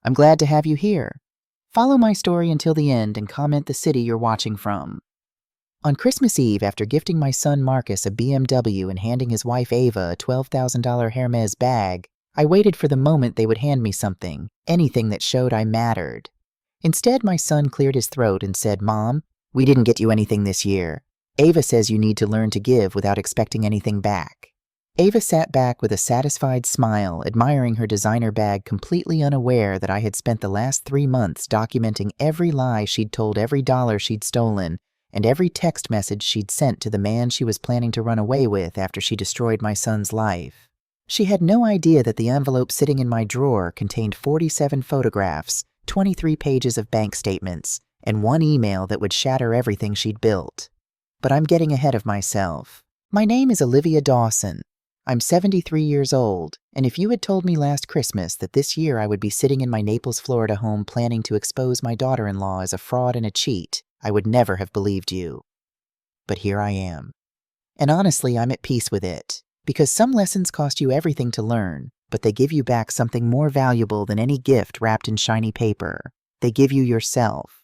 I'm glad to have you here. Follow my story until the end and comment the city you're watching from. On Christmas Eve, after gifting my son Marcus a BMW and handing his wife Ava a $12,000 Hermes bag, I waited for the moment they would hand me something, anything that showed I mattered. Instead, my son cleared his throat and said, "Mom, we didn't get you anything this year. Ava says you need to learn to give without expecting anything back." Ava sat back with a satisfied smile, admiring her designer bag, completely unaware that I had spent the last 3 months documenting every lie she'd told, every dollar she'd stolen, and every text message she'd sent to the man she was planning to run away with after she destroyed my son's life. She had no idea that the envelope sitting in my drawer contained 47 photographs, 23 pages of bank statements, and 1 email that would shatter everything she'd built. But I'm getting ahead of myself. My name is Olivia Dawson. I'm 73 years old, and if you had told me last Christmas that this year I would be sitting in my Naples, Florida home planning to expose my daughter-in-law as a fraud and a cheat, I would never have believed you. But here I am. And honestly, I'm at peace with it, because some lessons cost you everything to learn, but they give you back something more valuable than any gift wrapped in shiny paper. They give you yourself.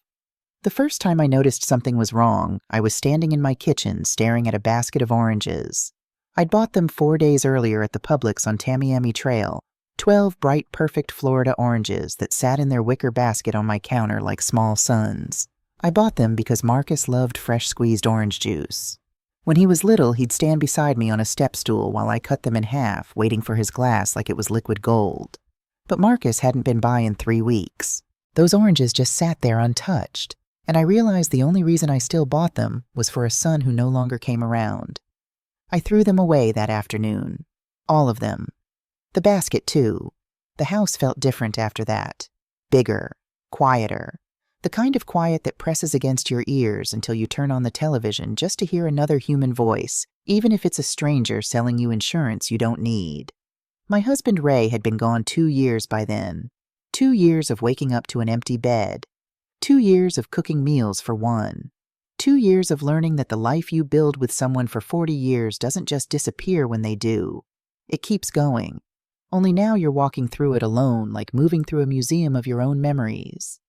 The first time I noticed something was wrong, I was standing in my kitchen staring at a basket of oranges. I'd bought them 4 days earlier at the Publix on Tamiami Trail, 12 bright, perfect Florida oranges that sat in their wicker basket on my counter like small suns. I bought them because Marcus loved fresh squeezed orange juice. When he was little, he'd stand beside me on a step stool while I cut them in half, waiting for his glass like it was liquid gold. But Marcus hadn't been by in 3 weeks. Those oranges just sat there untouched, and I realized the only reason I still bought them was for a son who no longer came around. I threw them away that afternoon. All of them. The basket, too. The house felt different after that. Bigger. Quieter. The kind of quiet that presses against your ears until you turn on the television just to hear another human voice, even if it's a stranger selling you insurance you don't need. My husband Ray had been gone 2 years by then. 2 years of waking up to an empty bed. 2 years of cooking meals for one. 2 years of learning that the life you build with someone for 40 years doesn't just disappear when they do. It keeps going. Only now you're walking through it alone, like moving through a museum of your own memories.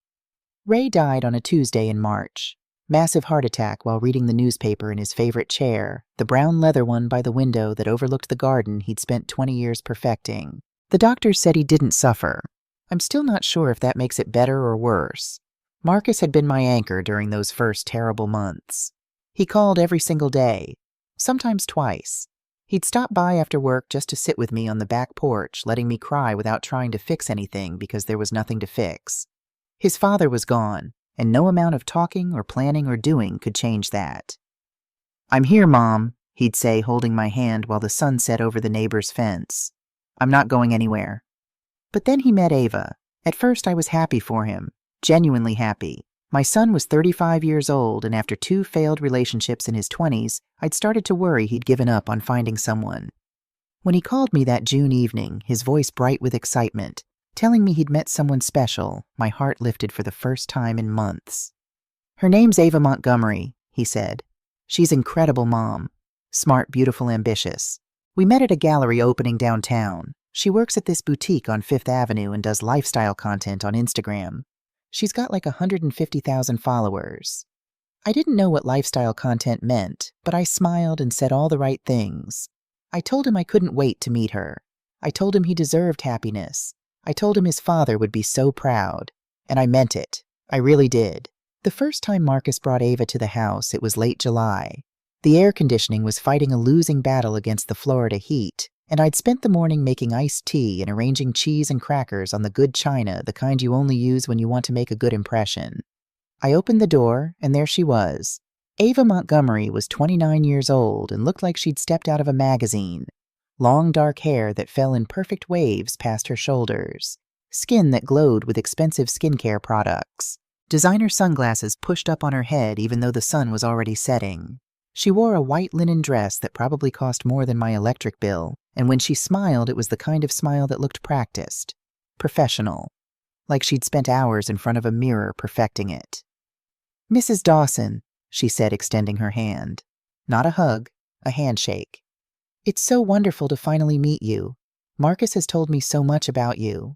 Ray died on a Tuesday in March. Massive heart attack while reading the newspaper in his favorite chair, the brown leather one by the window that overlooked the garden he'd spent 20 years perfecting. The doctors said he didn't suffer. I'm still not sure if that makes it better or worse. Marcus had been my anchor during those first terrible months. He called every single day, sometimes twice. He'd stop by after work just to sit with me on the back porch, letting me cry without trying to fix anything because there was nothing to fix. His father was gone, and no amount of talking or planning or doing could change that. "I'm here, Mom," he'd say, holding my hand while the sun set over the neighbor's fence. "I'm not going anywhere." But then he met Ava. At first I was happy for him. Genuinely happy. My son was 35 years old, and after 2 failed relationships in his 20s, I'd started to worry he'd given up on finding someone. When he called me that June evening, his voice bright with excitement, telling me he'd met someone special, my heart lifted for the first time in months. "Her name's Ava Montgomery," he said. "She's incredible, Mom. Smart, beautiful, ambitious. We met at a gallery opening downtown. She works at this boutique on 5th Avenue and does lifestyle content on Instagram. She's got like 150,000 followers." I didn't know what lifestyle content meant, but I smiled and said all the right things. I told him I couldn't wait to meet her. I told him he deserved happiness. I told him his father would be so proud. And I meant it. I really did. The first time Marcus brought Ava to the house, it was late July. The air conditioning was fighting a losing battle against the Florida heat, and I'd spent the morning making iced tea and arranging cheese and crackers on the good china, the kind you only use when you want to make a good impression. I opened the door, and there she was. Ava Montgomery was 29 years old and looked like she'd stepped out of a magazine. Long dark hair that fell in perfect waves past her shoulders. Skin that glowed with expensive skincare products. Designer sunglasses pushed up on her head even though the sun was already setting. She wore a white linen dress that probably cost more than my electric bill, and when she smiled, it was the kind of smile that looked practiced, professional, like she'd spent hours in front of a mirror perfecting it. "Mrs. Dawson," she said, extending her hand. Not a hug, a handshake. "It's so wonderful to finally meet you. Marcus has told me so much about you."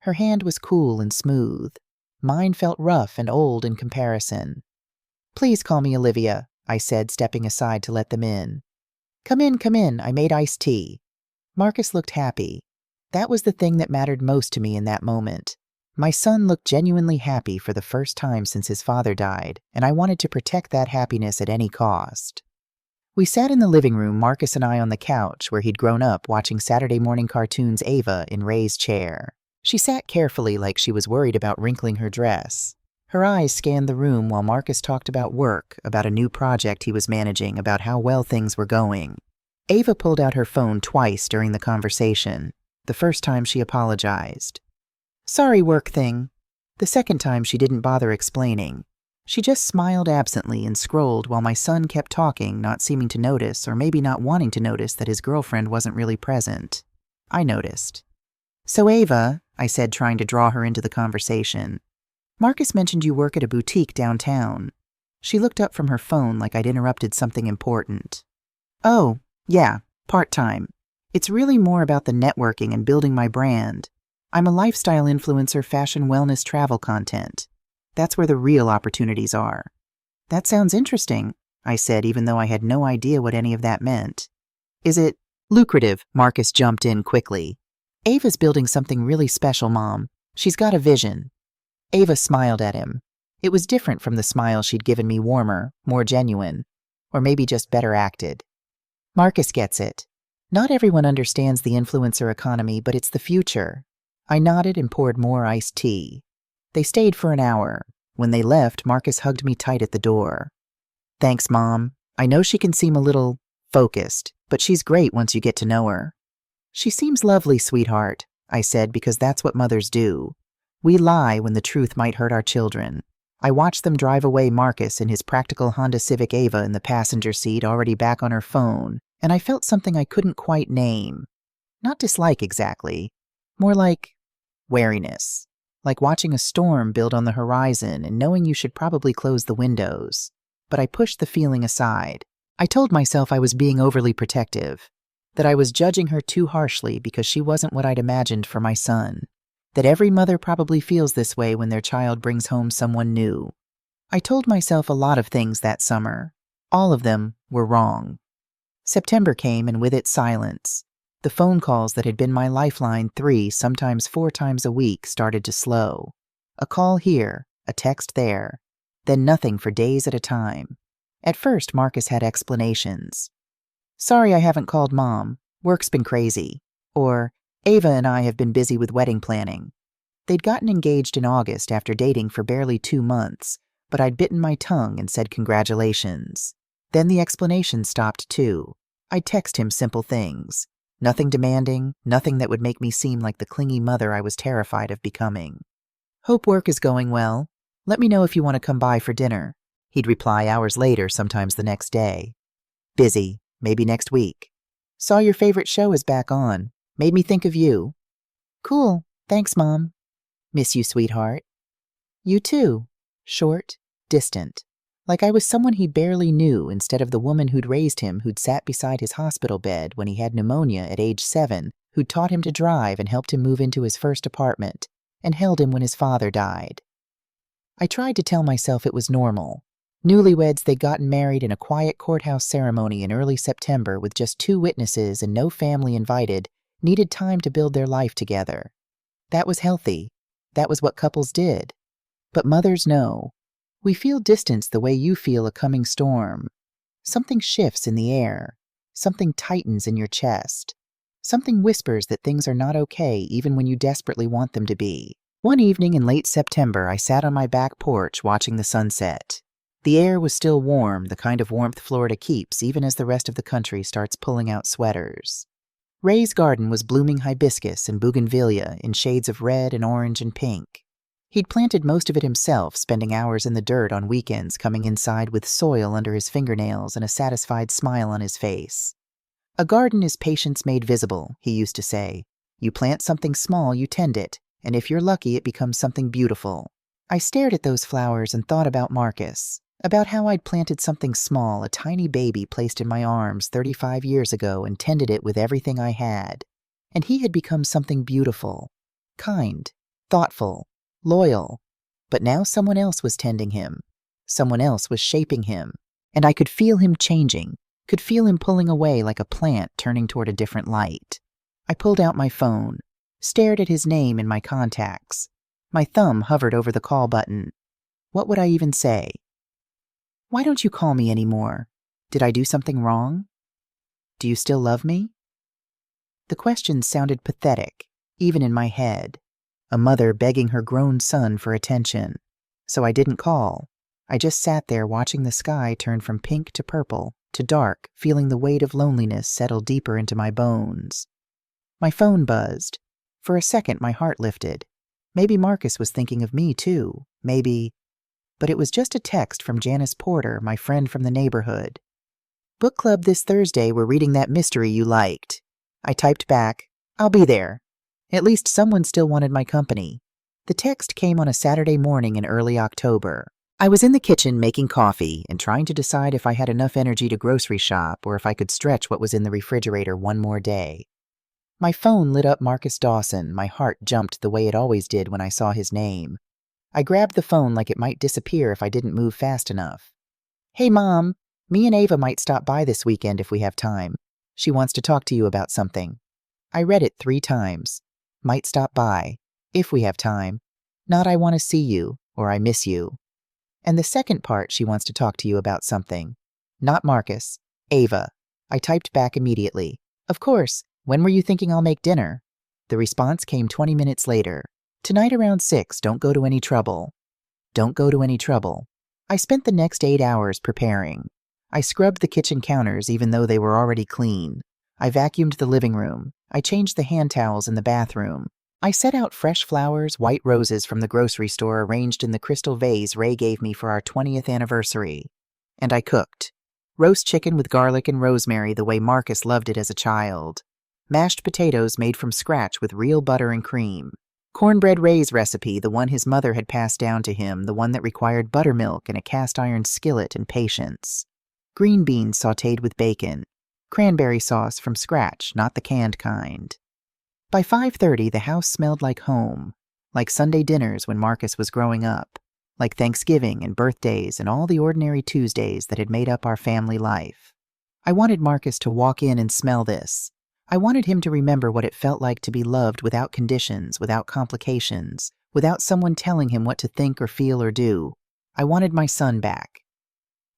Her hand was cool and smooth. Mine felt rough and old in comparison. "Please call me Olivia," I said, stepping aside to let them in. Come in, I made iced tea." Marcus looked happy. That was the thing that mattered most to me in that moment. My son looked genuinely happy for the first time since his father died, and I wanted to protect that happiness at any cost. We sat in the living room, Marcus and I on the couch where he'd grown up watching Saturday morning cartoons, Ava in Ray's chair. She sat carefully like she was worried about wrinkling her dress. Her eyes scanned the room while Marcus talked about work, about a new project he was managing, about how well things were going. Ava pulled out her phone twice during the conversation. The first time she apologized. "Sorry, work thing." The second time she didn't bother explaining. She just smiled absently and scrolled while my son kept talking, not seeming to notice, or maybe not wanting to notice, that his girlfriend wasn't really present. I noticed. "So Ava," I said, trying to draw her into the conversation, "Marcus mentioned you work at a boutique downtown." She looked up from her phone like I'd interrupted something important. "Oh, yeah, part-time. It's really more about the networking and building my brand. I'm a lifestyle influencer, fashion, wellness, travel content. That's where the real opportunities are." "That sounds interesting," I said, even though I had no idea what any of that meant. "Is it lucrative?" Marcus jumped in quickly. "Ava's building something really special, Mom. She's got a vision." Ava smiled at him. It was different from the smile she'd given me, warmer, more genuine, or maybe just better acted. "Marcus gets it. Not everyone understands the influencer economy, but it's the future." I nodded and poured more iced tea. They stayed for an hour. When they left, Marcus hugged me tight at the door. "Thanks, Mom. I know she can seem a little focused, but she's great once you get to know her." "She seems lovely, sweetheart," I said, because that's what mothers do. We lie when the truth might hurt our children. I watched them drive away, Marcus in his practical Honda Civic, Ava in the passenger seat, already back on her phone, and I felt something I couldn't quite name. Not dislike exactly, more like wariness. Like watching a storm build on the horizon and knowing you should probably close the windows. But I pushed the feeling aside. I told myself I was being overly protective, that I was judging her too harshly because she wasn't what I'd imagined for my son, that every mother probably feels this way when their child brings home someone new. I told myself a lot of things that summer. All of them were wrong. September came, and with it silence. The phone calls that had been my lifeline 3, sometimes 4 times a week started to slow. A call here, a text there, then nothing for days at a time. At first, Marcus had explanations. "Sorry I haven't called Mom. Work's been crazy." Or, "Ava and I have been busy with wedding planning." They'd gotten engaged in August after dating for barely 2 months, but I'd bitten my tongue and said congratulations. Then the explanations stopped too. I'd text him simple things. Nothing demanding, nothing that would make me seem like the clingy mother I was terrified of becoming. "Hope work is going well. Let me know if you want to come by for dinner." He'd reply hours later, sometimes the next day. "Busy, maybe next week." "Saw your favorite show is back on. Made me think of you." "Cool, thanks, Mom." "Miss you, sweetheart." "You too." Short, distant. Like I was someone he barely knew instead of the woman who'd raised him, who'd sat beside his hospital bed when he had pneumonia at age 7, who'd taught him to drive and helped him move into his first apartment, and held him when his father died. I tried to tell myself it was normal. Newlyweds, they'd gotten married in a quiet courthouse ceremony in early September with just 2 witnesses and no family invited, needed time to build their life together. That was healthy. That was what couples did. But mothers know. We feel distance the way you feel a coming storm. Something shifts in the air. Something tightens in your chest. Something whispers that things are not okay even when you desperately want them to be. One evening in late September, I sat on my back porch watching the sunset. The air was still warm, the kind of warmth Florida keeps even as the rest of the country starts pulling out sweaters. Ray's garden was blooming hibiscus and bougainvillea in shades of red and orange and pink. He'd planted most of it himself, spending hours in the dirt on weekends, coming inside with soil under his fingernails and a satisfied smile on his face. "A garden is patience made visible," he used to say. "You plant something small, you tend it, and if you're lucky, it becomes something beautiful." I stared at those flowers and thought about Marcus, about how I'd planted something small, a tiny baby placed in my arms 35 years ago, and tended it with everything I had. And he had become something beautiful, kind, thoughtful, loyal. But now someone else was tending him. Someone else was shaping him. And I could feel him changing, could feel him pulling away like a plant turning toward a different light. I pulled out my phone, stared at his name in my contacts. My thumb hovered over the call button. What would I even say? Why don't you call me anymore? Did I do something wrong? Do you still love me? The question sounded pathetic, even in my head. A mother begging her grown son for attention. So I didn't call. I just sat there watching the sky turn from pink to purple to dark, feeling the weight of loneliness settle deeper into my bones. My phone buzzed. For a second, my heart lifted. Maybe Marcus was thinking of me, too. Maybe. But it was just a text from Janice Porter, my friend from the neighborhood. Book club this Thursday, we're reading that mystery you liked. I typed back, I'll be there. At least someone still wanted my company. The text came on a Saturday morning in early October. I was in the kitchen making coffee and trying to decide if I had enough energy to grocery shop or if I could stretch what was in the refrigerator one more day. My phone lit up Marcus Dawson. My heart jumped the way it always did when I saw his name. I grabbed the phone like it might disappear if I didn't move fast enough. Hey, Mom. Me and Ava might stop by this weekend if we have time. She wants to talk to you about something. I read it 3 times. Might stop by. If we have time. Not I want to see you, or I miss you. And the second part, she wants to talk to you about something. Not Marcus. Ava. I typed back immediately. Of course. When were you thinking I'll make dinner? The response came 20 minutes later. Tonight around 6, don't go to any trouble. Don't go to any trouble. I spent the next 8 hours preparing. I scrubbed the kitchen counters even though they were already clean. I vacuumed the living room. I changed the hand towels in the bathroom. I set out fresh flowers, white roses from the grocery store arranged in the crystal vase Ray gave me for our 20th anniversary. And I cooked. Roast chicken with garlic and rosemary the way Marcus loved it as a child. Mashed potatoes made from scratch with real butter and cream. Cornbread Ray's recipe, the one his mother had passed down to him, the one that required buttermilk and a cast-iron skillet and patience. Green beans sautéed with bacon. Cranberry sauce from scratch, not the canned kind. By 5:30, the house smelled like home, like Sunday dinners when Marcus was growing up, like Thanksgiving and birthdays and all the ordinary Tuesdays that had made up our family life. I wanted Marcus to walk in and smell this. I wanted him to remember what it felt like to be loved without conditions, without complications, without someone telling him what to think or feel or do. I wanted my son back.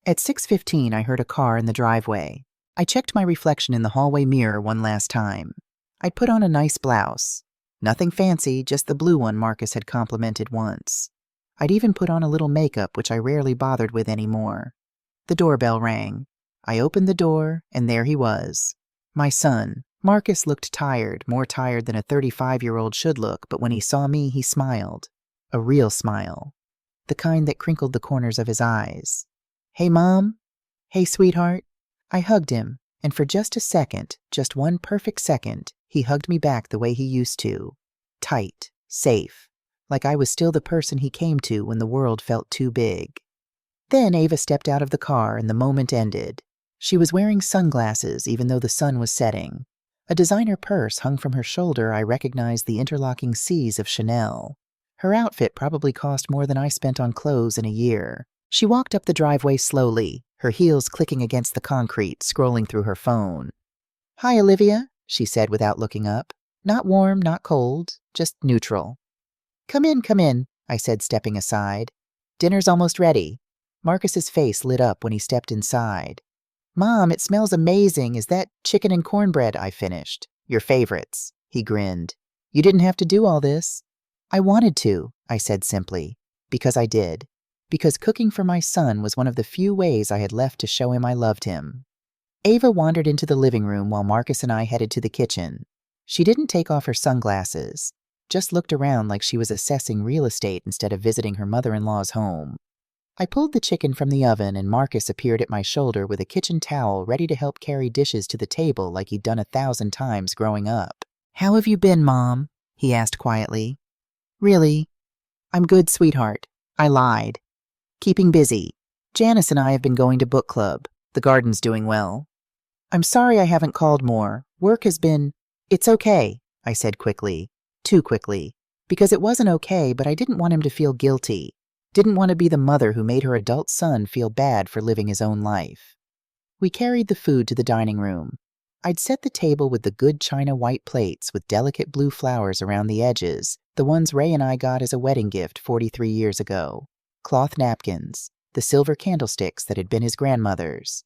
At 6:15, I heard a car in the driveway. I checked my reflection in the hallway mirror one last time. I'd put on a nice blouse. Nothing fancy, just the blue one Marcus had complimented once. I'd even put on a little makeup, which I rarely bothered with anymore. The doorbell rang. I opened the door, and there he was. My son. Marcus looked tired, more tired than a 35-year-old should look, but when he saw me, he smiled. A real smile. The kind that crinkled the corners of his eyes. Hey, Mom. Hey, sweetheart. I hugged him, and for just a second, just one perfect second, he hugged me back the way he used to. Tight, safe, like I was still the person he came to when the world felt too big. Then Ava stepped out of the car and the moment ended. She was wearing sunglasses even though the sun was setting. A designer purse hung from her shoulder. I recognized the interlocking C's of Chanel. Her outfit probably cost more than I spent on clothes in a year. She walked up the driveway slowly, her heels clicking against the concrete, scrolling through her phone. Hi, Olivia, she said without looking up. Not warm, not cold, just neutral. Come in, I said, stepping aside. Dinner's almost ready. Marcus's face lit up when he stepped inside. Mom, it smells amazing. Is that chicken and cornbread? I finished. Your favorites. He grinned. You didn't have to do all this. I wanted to, I said simply. Because I did. Because cooking for my son was one of the few ways I had left to show him I loved him. Ava wandered into the living room while Marcus and I headed to the kitchen. She didn't take off her sunglasses, just looked around like she was assessing real estate instead of visiting her mother-in-law's home. I pulled the chicken from the oven and Marcus appeared at my shoulder with a kitchen towel ready to help carry dishes to the table like he'd done 1,000 times growing up. How have you been, Mom? He asked quietly. Really? I'm good, sweetheart. I lied. Keeping busy. Janice and I have been going to book club. The garden's doing well. I'm sorry I haven't called more. Work has been... It's okay, I said quickly. Too quickly. Because it wasn't okay, but I didn't want him to feel guilty. Didn't want to be the mother who made her adult son feel bad for living his own life. We carried the food to the dining room. I'd set the table with the good china white plates with delicate blue flowers around the edges, the ones Ray and I got as a wedding gift 43 years ago. Cloth napkins, the silver candlesticks that had been his grandmother's.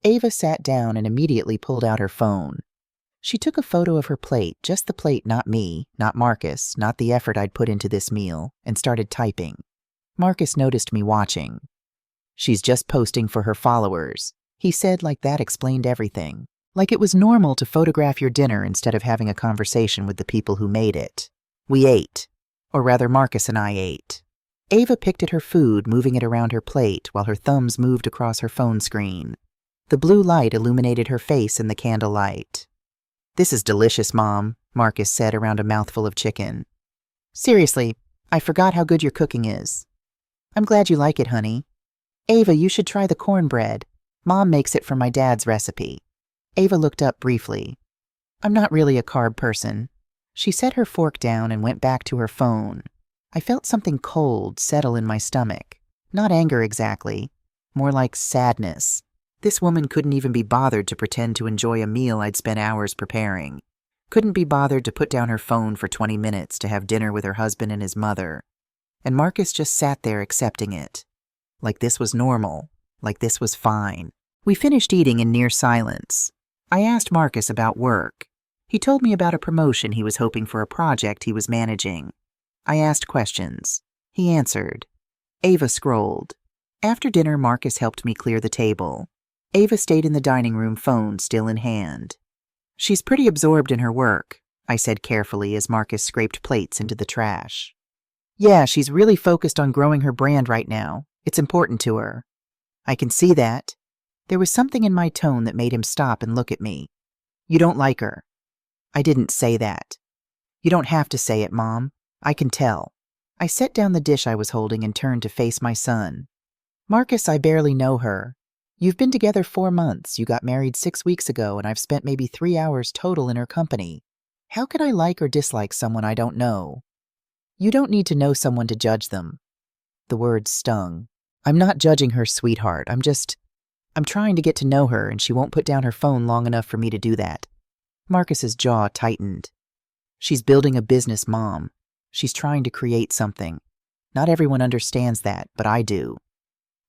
Ava sat down and immediately pulled out her phone. She took a photo of her plate, just the plate, not me, not Marcus, not the effort I'd put into this meal, and started typing. Marcus noticed me watching. "She's just posting for her followers," he said, like that explained everything. Like it was normal to photograph your dinner instead of having a conversation with the people who made it. We ate. Or rather, Marcus and I ate. Ava picked at her food, moving it around her plate while her thumbs moved across her phone screen. The blue light illuminated her face in the candlelight. "This is delicious, Mom," Marcus said around a mouthful of chicken. "Seriously, I forgot how good your cooking is." "I'm glad you like it, honey." "Ava, you should try the cornbread. Mom makes it from my dad's recipe." Ava looked up briefly. "I'm not really a carb person." She set her fork down and went back to her phone. I felt something cold settle in my stomach. Not anger exactly, more like sadness. This woman couldn't even be bothered to pretend to enjoy a meal I'd spent hours preparing. Couldn't be bothered to put down her phone for 20 minutes to have dinner with her husband and his mother. And Marcus just sat there accepting it. Like this was normal. Like this was fine. We finished eating in near silence. I asked Marcus about work. He told me about a promotion he was hoping for a project he was managing. I asked questions. He answered. Ava scrolled. After dinner, Marcus helped me clear the table. Ava stayed in the dining room, phone still in hand. "She's pretty absorbed in her work," I said carefully as Marcus scraped plates into the trash. "Yeah, she's really focused on growing her brand right now. It's important to her." "I can see that." There was something in my tone that made him stop and look at me. "You don't like her." "I didn't say that." "You don't have to say it, Mom. I can tell." I set down the dish I was holding and turned to face my son. "Marcus, I barely know her. You've been together 4 months. You got married 6 weeks ago, and I've spent maybe 3 hours total in her company. How can I like or dislike someone I don't know?" "You don't need to know someone to judge them." The words stung. "I'm not judging her, sweetheart. I'm trying to get to know her, and she won't put down her phone long enough for me to do that." Marcus's jaw tightened. "She's building a business, Mom. She's trying to create something. Not everyone understands that, but I do."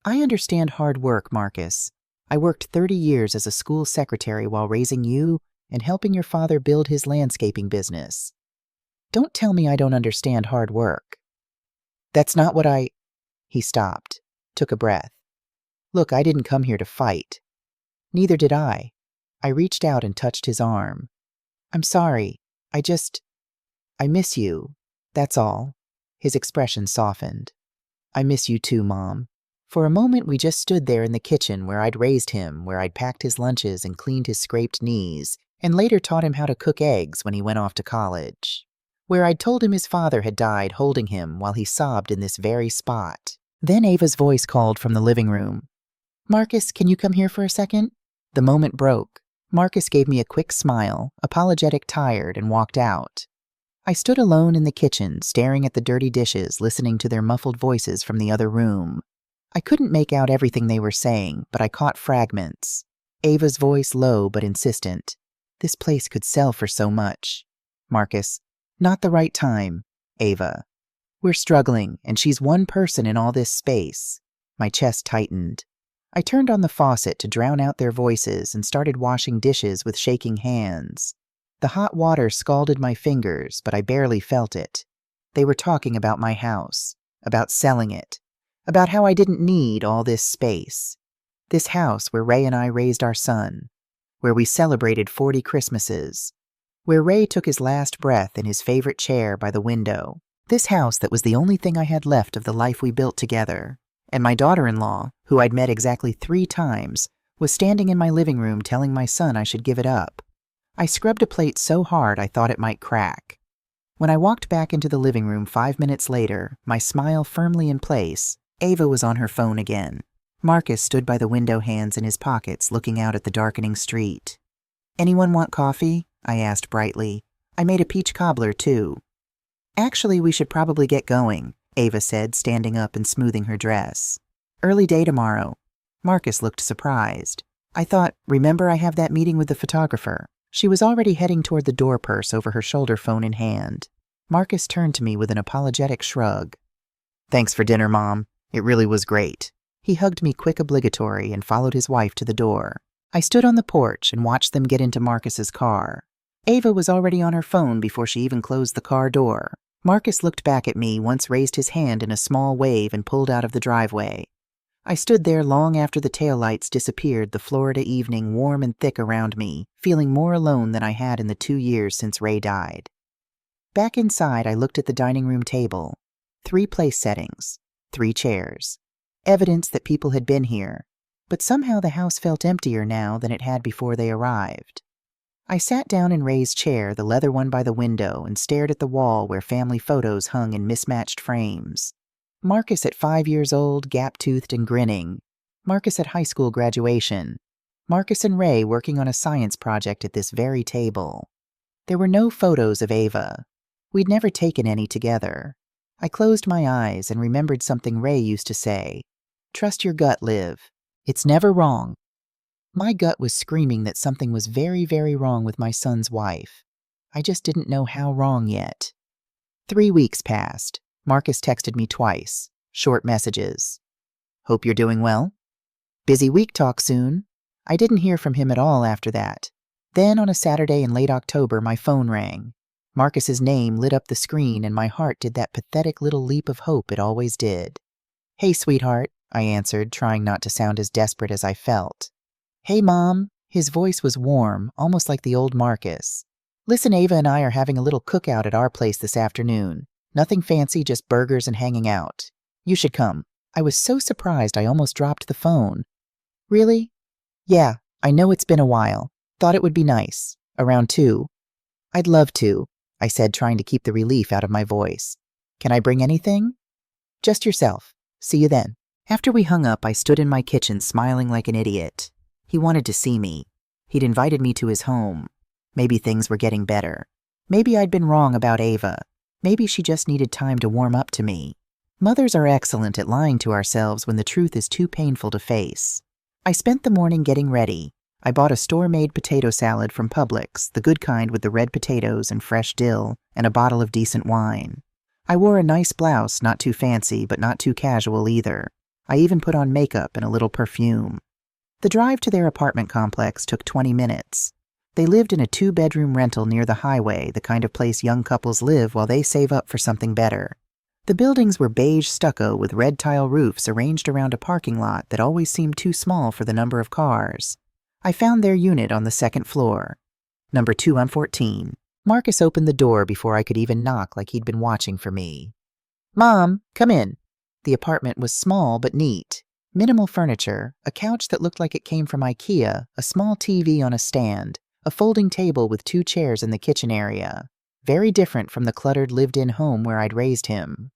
"I understand hard work, Marcus. I worked 30 years as a school secretary while raising you and helping your father build his landscaping business. Don't tell me I don't understand hard work." "That's not what I—" He stopped, took a breath. "Look, I didn't come here to fight." "Neither did I." I reached out and touched his arm. "I'm sorry. I miss you. That's all." His expression softened. "I miss you too, Mom." For a moment, we just stood there in the kitchen where I'd raised him, where I'd packed his lunches and cleaned his scraped knees, and later taught him how to cook eggs when he went off to college. Where I'd told him his father had died holding him while he sobbed in this very spot. Then Ava's voice called from the living room. "Marcus, can you come here for a second?" The moment broke. Marcus gave me a quick smile, apologetic, tired, and walked out. I stood alone in the kitchen, staring at the dirty dishes, listening to their muffled voices from the other room. I couldn't make out everything they were saying, but I caught fragments. Ava's voice low but insistent. "This place could sell for so much." Marcus, "Not the right time." Ava, "We're struggling, and she's one person in all this space." My chest tightened. I turned on the faucet to drown out their voices and started washing dishes with shaking hands. The hot water scalded my fingers, but I barely felt it. They were talking about my house, about selling it, about how I didn't need all this space. This house where Ray and I raised our son, where we celebrated 40 Christmases, where Ray took his last breath in his favorite chair by the window. This house that was the only thing I had left of the life we built together. And my daughter-in-law, who I'd met exactly 3 times, was standing in my living room telling my son I should give it up. I scrubbed a plate so hard I thought it might crack. When I walked back into the living room 5 minutes later, my smile firmly in place, Ava was on her phone again. Marcus stood by the window, hands in his pockets, looking out at the darkening street. "Anyone want coffee?" I asked brightly. "I made a peach cobbler, too." Actually, we should probably get going, Ava said, standing up and smoothing her dress. Early day tomorrow. Marcus looked surprised. I thought, remember I have that meeting with the photographer. She was already heading toward the door purse over her shoulder, phone in hand. Marcus turned to me with an apologetic shrug. Thanks for dinner, Mom. It really was great. He hugged me quick obligatory and followed his wife to the door. I stood on the porch and watched them get into Marcus's car. Ava was already on her phone before she even closed the car door. Marcus looked back at me, once raised his hand in a small wave and pulled out of the driveway. I stood there long after the taillights disappeared, the Florida evening warm and thick around me, feeling more alone than I had in the 2 years since Ray died. Back inside, I looked at the dining room table. 3 place settings, 3 chairs. Evidence that people had been here, but somehow the house felt emptier now than it had before they arrived. I sat down in Ray's chair, the leather one by the window, and stared at the wall where family photos hung in mismatched frames. Marcus at 5 years old, gap-toothed and grinning. Marcus at high school graduation. Marcus and Ray working on a science project at this very table. There were no photos of Ava. We'd never taken any together. I closed my eyes and remembered something Ray used to say. Trust your gut, Liv. It's never wrong. My gut was screaming that something was very, very wrong with my son's wife. I just didn't know how wrong yet. 3 weeks passed. Marcus texted me twice. Short messages. Hope you're doing well. Busy week, talk soon. I didn't hear from him at all after that. Then on a Saturday in late October, my phone rang. Marcus's name lit up the screen and my heart did that pathetic little leap of hope it always did. Hey, sweetheart, I answered, trying not to sound as desperate as I felt. Hey, Mom. His voice was warm, almost like the old Marcus. Listen, Ava and I are having a little cookout at our place this afternoon. Nothing fancy, just burgers and hanging out. You should come. I was so surprised I almost dropped the phone. Really? Yeah, I know it's been a while. Thought it would be nice. Around 2. I'd love to, I said, trying to keep the relief out of my voice. Can I bring anything? Just yourself. See you then. After we hung up, I stood in my kitchen smiling like an idiot. He wanted to see me. He'd invited me to his home. Maybe things were getting better. Maybe I'd been wrong about Ava. Maybe she just needed time to warm up to me. Mothers are excellent at lying to ourselves when the truth is too painful to face. I spent the morning getting ready. I bought a store-made potato salad from Publix, the good kind with the red potatoes and fresh dill, and a bottle of decent wine. I wore a nice blouse, not too fancy, but not too casual either. I even put on makeup and a little perfume. The drive to their apartment complex took 20 minutes. They lived in a 2-bedroom rental near the highway, the kind of place young couples live while they save up for something better. The buildings were beige stucco with red tile roofs arranged around a parking lot that always seemed too small for the number of cars. I found their unit on the 2nd floor. Number 2 on 14. Marcus opened the door before I could even knock, like he'd been watching for me. Mom, come in. The apartment was small but neat. Minimal furniture, a couch that looked like it came from IKEA, a small TV on a stand, a folding table with 2 chairs in the kitchen area. Very different from the cluttered lived-in home where I'd raised him.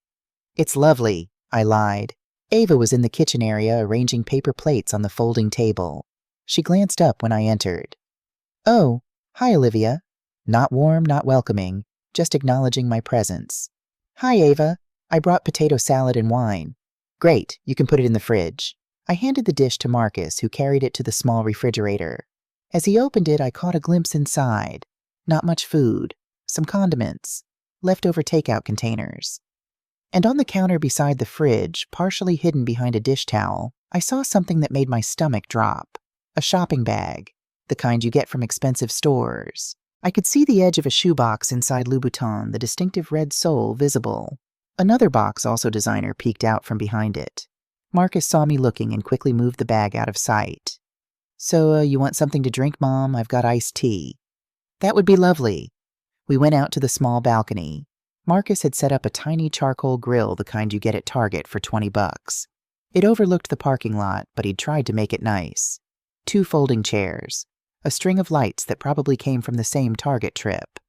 It's lovely, I lied. Ava was in the kitchen area arranging paper plates on the folding table. She glanced up when I entered. Oh, hi, Olivia. Not warm, not welcoming, just acknowledging my presence. Hi, Ava. I brought potato salad and wine. Great, you can put it in the fridge. I handed the dish to Marcus, who carried it to the small refrigerator. As he opened it, I caught a glimpse inside. Not much food, some condiments, leftover takeout containers. And on the counter beside the fridge, partially hidden behind a dish towel, I saw something that made my stomach drop. A shopping bag, the kind you get from expensive stores. I could see the edge of a shoebox inside Louboutin, the distinctive red sole visible. Another box, also designer, peeked out from behind it. Marcus saw me looking and quickly moved the bag out of sight. So, you want something to drink, Mom? I've got iced tea. That would be lovely. We went out to the small balcony. Marcus had set up a tiny charcoal grill, the kind you get at Target, for $20. It overlooked the parking lot, but he'd tried to make it nice. 2 folding chairs. A string of lights that probably came from the same Target trip.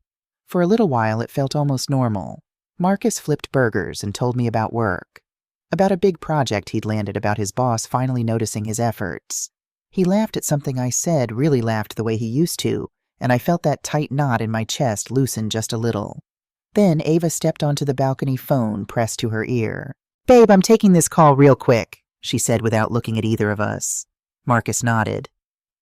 For a little while, it felt almost normal. Marcus flipped burgers and told me about work. About a big project he'd landed, about his boss finally noticing his efforts. He laughed at something I said, really laughed the way he used to, and I felt that tight knot in my chest loosen just a little. Then Ava stepped onto the balcony phone pressed to her ear. "Babe, I'm taking this call real quick," she said without looking at either of us. Marcus nodded.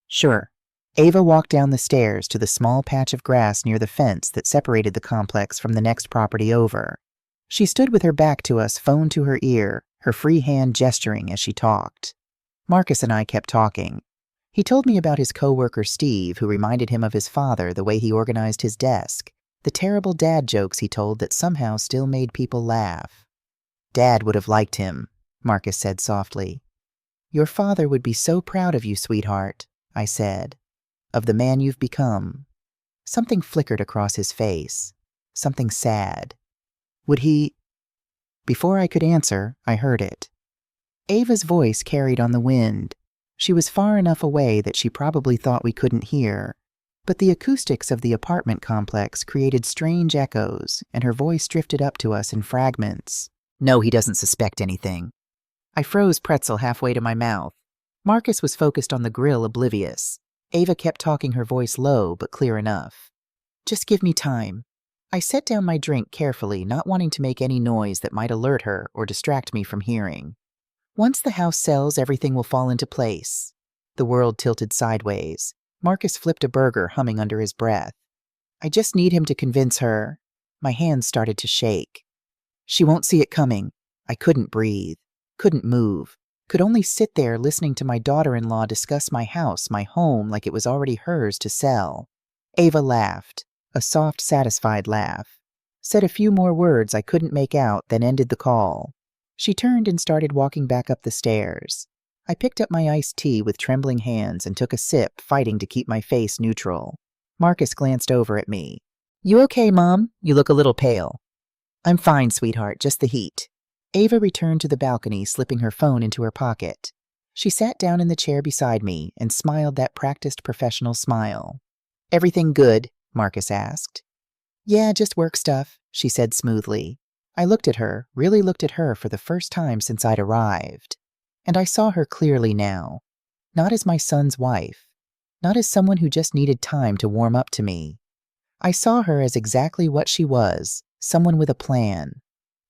"Sure." Ava walked down the stairs to the small patch of grass near the fence that separated the complex from the next property over. She stood with her back to us, phone to her ear, her free hand gesturing as she talked. Marcus and I kept talking. He told me about his coworker Steve, who reminded him of his father, the way he organized his desk, the terrible dad jokes he told that somehow still made people laugh. "Dad would have liked him," Marcus said softly. "Your father would be so proud of you, sweetheart," I said. "Of the man you've become." Something flickered across his face. Something sad. Would he? Before I could answer, I heard it. Ava's voice carried on the wind. She was far enough away that she probably thought we couldn't hear, but the acoustics of the apartment complex created strange echoes, and her voice drifted up to us in fragments. "No, he doesn't suspect anything." I froze pretzel halfway to my mouth. Marcus was focused on the grill, oblivious. Ava kept talking, her voice low but clear enough. "Just give me time." I set down my drink carefully, not wanting to make any noise that might alert her or distract me from hearing. "Once the house sells, everything will fall into place." The world tilted sideways. Marcus flipped a burger, humming under his breath. "I just need him to convince her." My hands started to shake. "She won't see it coming." I couldn't breathe, couldn't move, could only sit there listening to my daughter-in-law discuss my house, my home, like it was already hers to sell. Ava laughed, a soft, satisfied laugh. Said a few more words I couldn't make out, then ended the call. She turned and started walking back up the stairs. I picked up my iced tea with trembling hands and took a sip, fighting to keep my face neutral. Marcus glanced over at me. "You okay, Mom? You look a little pale." "I'm fine, sweetheart, just the heat." Ava returned to the balcony, slipping her phone into her pocket. She sat down in the chair beside me and smiled that practiced professional smile. "Everything good?" Marcus asked. "Yeah, just work stuff," she said smoothly. I looked at her, really looked at her for the first time since I'd arrived. And I saw her clearly now. Not as my son's wife. Not as someone who just needed time to warm up to me. I saw her as exactly what she was, someone with a plan.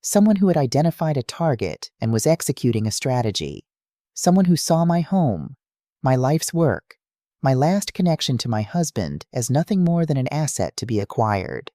Someone who had identified a target and was executing a strategy. Someone who saw my home, my life's work, my last connection to my husband as nothing more than an asset to be acquired.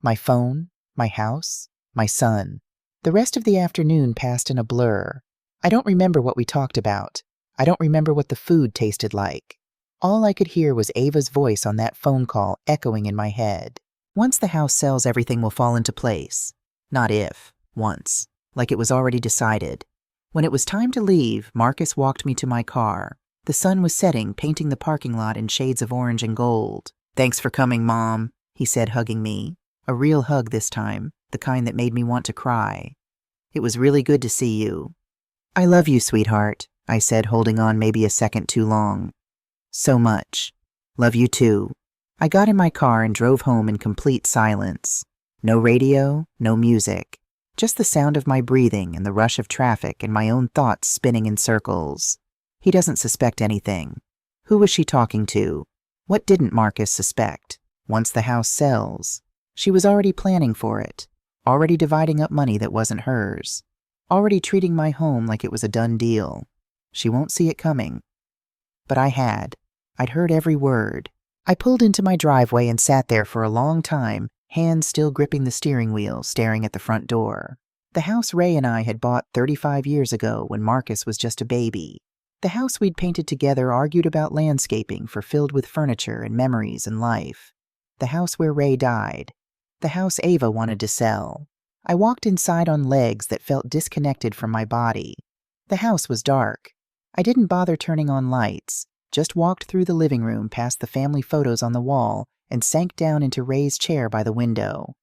My phone, my house, my son. The rest of the afternoon passed in a blur. I don't remember what we talked about. I don't remember what the food tasted like. All I could hear was Ava's voice on that phone call echoing in my head. "Once the house sells, everything will fall into place." Not if, once. Like it was already decided. When it was time to leave, Marcus walked me to my car. The sun was setting, painting the parking lot in shades of orange and gold. "Thanks for coming, Mom," he said, hugging me. A real hug this time, the kind that made me want to cry. "It was really good to see you." "I love you, sweetheart," I said, holding on maybe a second too long. "So much. Love you too." I got in my car and drove home in complete silence. No radio, no music. Just the sound of my breathing and the rush of traffic and my own thoughts spinning in circles. He doesn't suspect anything. Who was she talking to? What didn't Marcus suspect? Once the house sells. She was already planning for it. Already dividing up money that wasn't hers. Already treating my home like it was a done deal. She won't see it coming. But I had. I'd heard every word. I pulled into my driveway and sat there for a long time, hands still gripping the steering wheel, staring at the front door. The house Ray and I had bought 35 years ago when Marcus was just a baby. The house we'd painted together, argued about landscaping for filled with furniture and memories and life. The house where Ray died. The house Ava wanted to sell. I walked inside on legs that felt disconnected from my body. The house was dark. I didn't bother turning on lights, just walked through the living room past the family photos on the wall and sank down into Ray's chair by the window.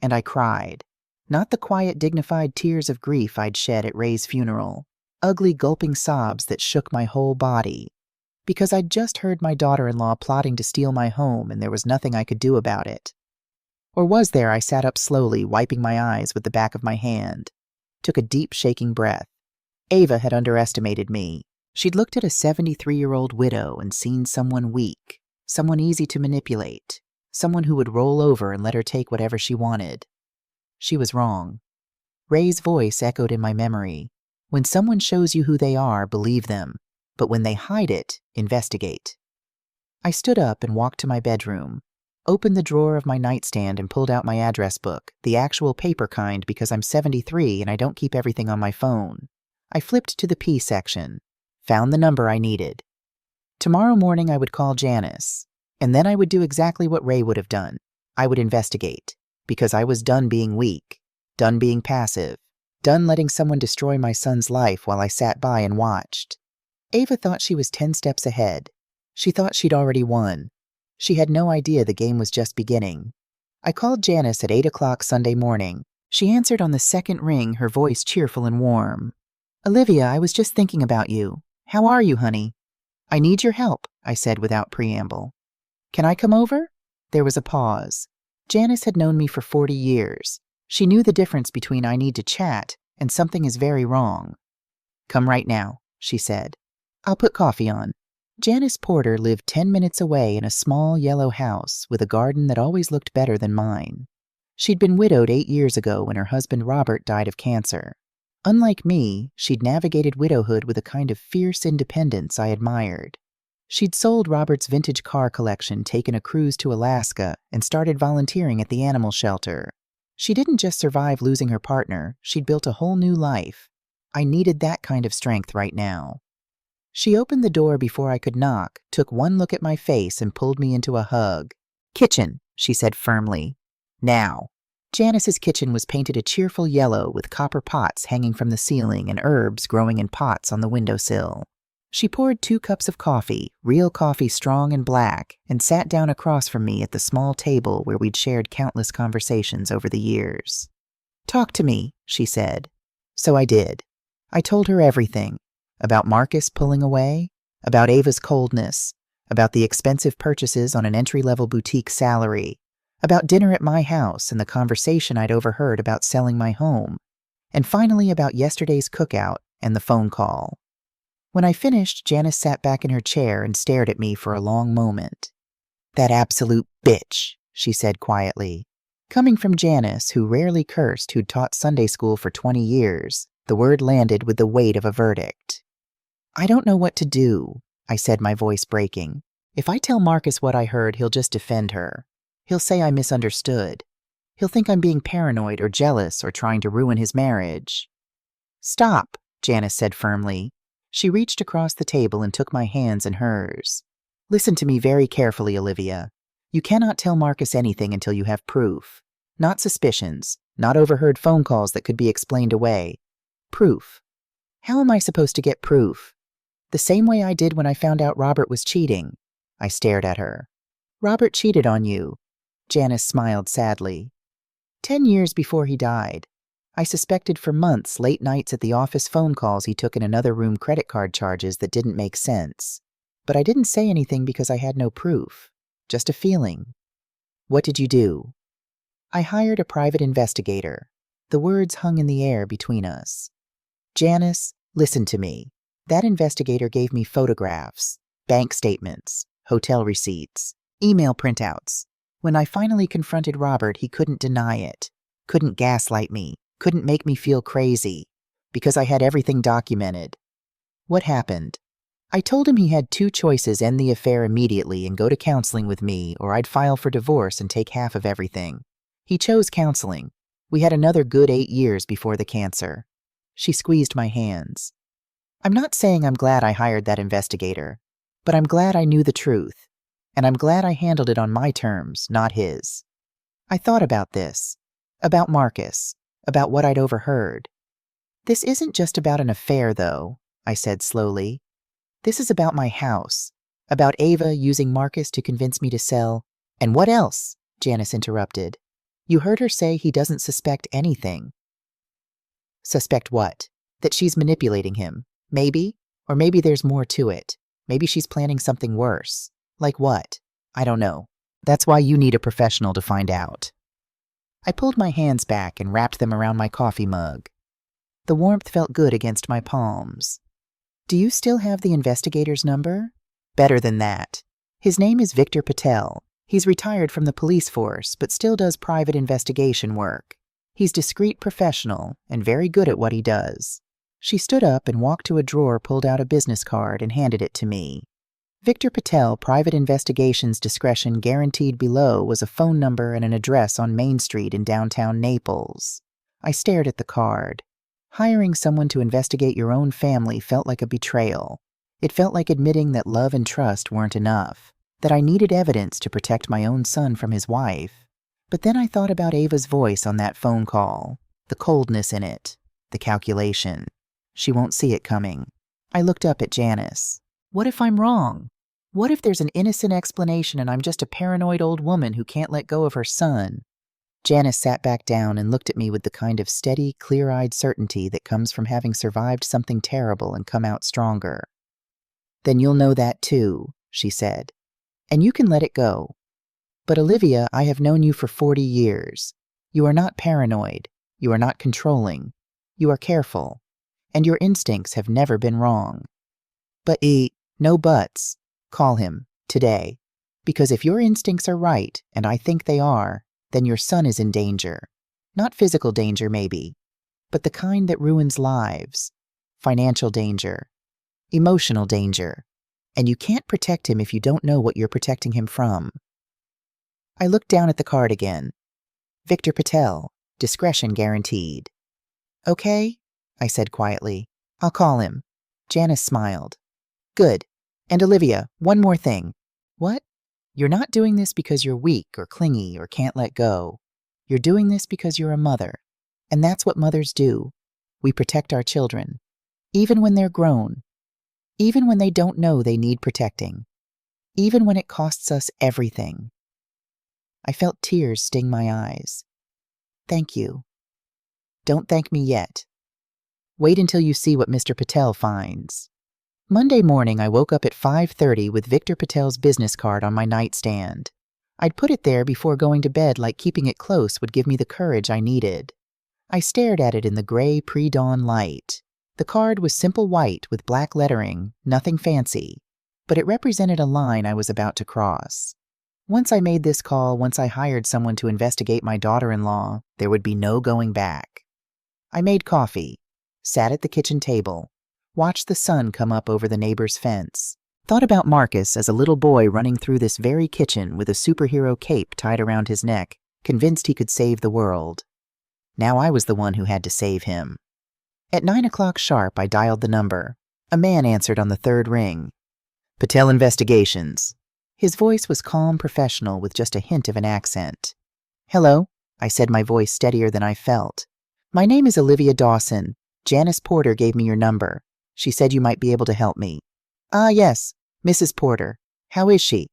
And I cried. Not the quiet, dignified tears of grief I'd shed at Ray's funeral. Ugly, gulping sobs that shook my whole body. Because I'd just heard my daughter-in-law plotting to steal my home and there was nothing I could do about it. Or was there? I sat up slowly, wiping my eyes with the back of my hand. Took a deep, shaking breath. Ava had underestimated me. She'd looked at a 73-year-old widow and seen someone weak, someone easy to manipulate, someone who would roll over and let her take whatever she wanted. She was wrong. Ray's voice echoed in my memory. When someone shows you who they are, believe them. But when they hide it, investigate. I stood up and walked to my bedroom, opened the drawer of my nightstand and pulled out my address book, the actual paper kind because I'm 73 and I don't keep everything on my phone. I flipped to the P section, found the number I needed. Tomorrow morning I would call Janice, and then I would do exactly what Ray would have done. I would investigate, because I was done being weak, done being passive, done letting someone destroy my son's life while I sat by and watched. Ava thought she was 10 steps ahead. She thought she'd already won. She had no idea the game was just beginning. I called Janice at 8 o'clock Sunday morning. She answered on the second ring, her voice cheerful and warm. "Olivia, I was just thinking about you. How are you, honey?" "I need your help," I said without preamble. "Can I come over?" There was a pause. Janice had known me for 40 years. She knew the difference between I need to chat and something is very wrong. "Come right now," she said. "I'll put coffee on." Janice Porter lived 10 minutes away in a small yellow house with a garden that always looked better than mine. She'd been widowed 8 years ago when her husband Robert died of cancer. Unlike me, she'd navigated widowhood with a kind of fierce independence I admired. She'd sold Robert's vintage car collection, taken a cruise to Alaska, and started volunteering at the animal shelter. She didn't just survive losing her partner, she'd built a whole new life. I needed that kind of strength right now. She opened the door before I could knock, took one look at my face, and pulled me into a hug. "Kitchen," she said firmly. "Now." Janice's kitchen was painted a cheerful yellow with copper pots hanging from the ceiling and herbs growing in pots on the windowsill. She poured 2 cups of coffee, real coffee strong and black, and sat down across from me at the small table where we'd shared countless conversations over the years. "Talk to me," she said. So I did. I told her everything. About Marcus pulling away, about Ava's coldness, about the expensive purchases on an entry-level boutique salary, about dinner at my house and the conversation I'd overheard about selling my home, and finally about yesterday's cookout and the phone call. When I finished, Janice sat back in her chair and stared at me for a long moment. "That absolute bitch," she said quietly. Coming from Janice, who rarely cursed, who'd taught Sunday school for 20 years, the word landed with the weight of a verdict. "I don't know what to do," I said, my voice breaking. "If I tell Marcus what I heard, he'll just defend her. He'll say I misunderstood. He'll think I'm being paranoid or jealous or trying to ruin his marriage." "Stop," Janice said firmly. She reached across the table and took my hands in hers. "Listen to me very carefully, Olivia. You cannot tell Marcus anything until you have proof. Not suspicions, not overheard phone calls that could be explained away. Proof. How am I supposed to get proof? The same way I did when I found out Robert was cheating." I stared at her. "Robert cheated on you." Janice smiled sadly. 10 years before he died. I suspected for months late nights at the office phone calls he took in another room, credit card charges that didn't make sense. But I didn't say anything because I had no proof. Just a feeling. "What did you do?" "I hired a private investigator." The words hung in the air between us. "Janice, listen to me. That investigator gave me photographs, bank statements, hotel receipts, email printouts. When I finally confronted Robert, he couldn't deny it, couldn't gaslight me, couldn't make me feel crazy, because I had everything documented." "What happened?" "I told him he had 2 choices: end the affair immediately and go to counseling with me, or I'd file for divorce and take half of everything. He chose counseling. We had another good 8 years before the cancer." She squeezed my hands. "I'm not saying I'm glad I hired that investigator, but I'm glad I knew the truth, and I'm glad I handled it on my terms, not his. I thought about this, about Marcus, about what I'd overheard. This isn't just about an affair, though," I said slowly. "This is about my house, about Ava using Marcus to convince me to sell." "And what else?" Janice interrupted. "You heard her say he doesn't suspect anything." "Suspect what? That she's manipulating him. Maybe. Or maybe there's more to it. Maybe she's planning something worse. Like what? I don't know. That's why you need a professional to find out." I pulled my hands back and wrapped them around my coffee mug. The warmth felt good against my palms. "Do you still have the investigator's number?" "Better than that. His name is Victor Patel. He's retired from the police force, but still does private investigation work. He's discreet professional and very good at what he does. She stood up and walked to a drawer, pulled out a business card, and handed it to me. Victor Patel, Private Investigations, discretion guaranteed. Below was a phone number and an address on Main Street in downtown Naples. I stared at the card. Hiring someone to investigate your own family felt like a betrayal. It felt like admitting that love and trust weren't enough, that I needed evidence to protect my own son from his wife. But then I thought about Ava's voice on that phone call, the coldness in it, the calculation. She won't see it coming. I looked up at Janice. What if I'm wrong? What if there's an innocent explanation and I'm just a paranoid old woman who can't let go of her son? Janice sat back down and looked at me with the kind of steady, clear-eyed certainty that comes from having survived something terrible and come out stronger. Then you'll know that too, she said. And you can let it go. But Olivia, I have known you for 40 years. You are not paranoid. You are not controlling. You are careful. And your instincts have never been wrong. But no buts. Call him, today. Because if your instincts are right, and I think they are, then your son is in danger. Not physical danger, maybe, but the kind that ruins lives. Financial danger. Emotional danger. And you can't protect him if you don't know what you're protecting him from. I looked down at the card again. Victor Patel, discretion guaranteed. Okay, I said quietly. I'll call him. Janice smiled. Good. And Olivia, one more thing. What? You're not doing this because you're weak or clingy or can't let go. You're doing this because you're a mother. And that's what mothers do. We protect our children. Even when they're grown. Even when they don't know they need protecting. Even when it costs us everything. I felt tears sting my eyes. Thank you. Don't thank me yet. Wait until you see what Mr. Patel finds. Monday morning, I woke up at 5:30 with Victor Patel's business card on my nightstand. I'd put it there before going to bed, like keeping it close would give me the courage I needed. I stared at it in the gray pre-dawn light. The card was simple white with black lettering, nothing fancy, but it represented a line I was about to cross. Once I made this call, once I hired someone to investigate my daughter-in-law, there would be no going back. I made coffee, sat at the kitchen table, watched the sun come up over the neighbor's fence, thought about Marcus as a little boy running through this very kitchen with a superhero cape tied around his neck, convinced he could save the world. Now I was the one who had to save him. At 9 o'clock sharp, I dialed the number. A man answered on the third ring. Patel Investigations. His voice was calm, professional, with just a hint of an accent. Hello, I said, my voice steadier than I felt. My name is Olivia Dawson. Janice Porter gave me your number. She said you might be able to help me. Ah, yes, Mrs. Porter. How is she?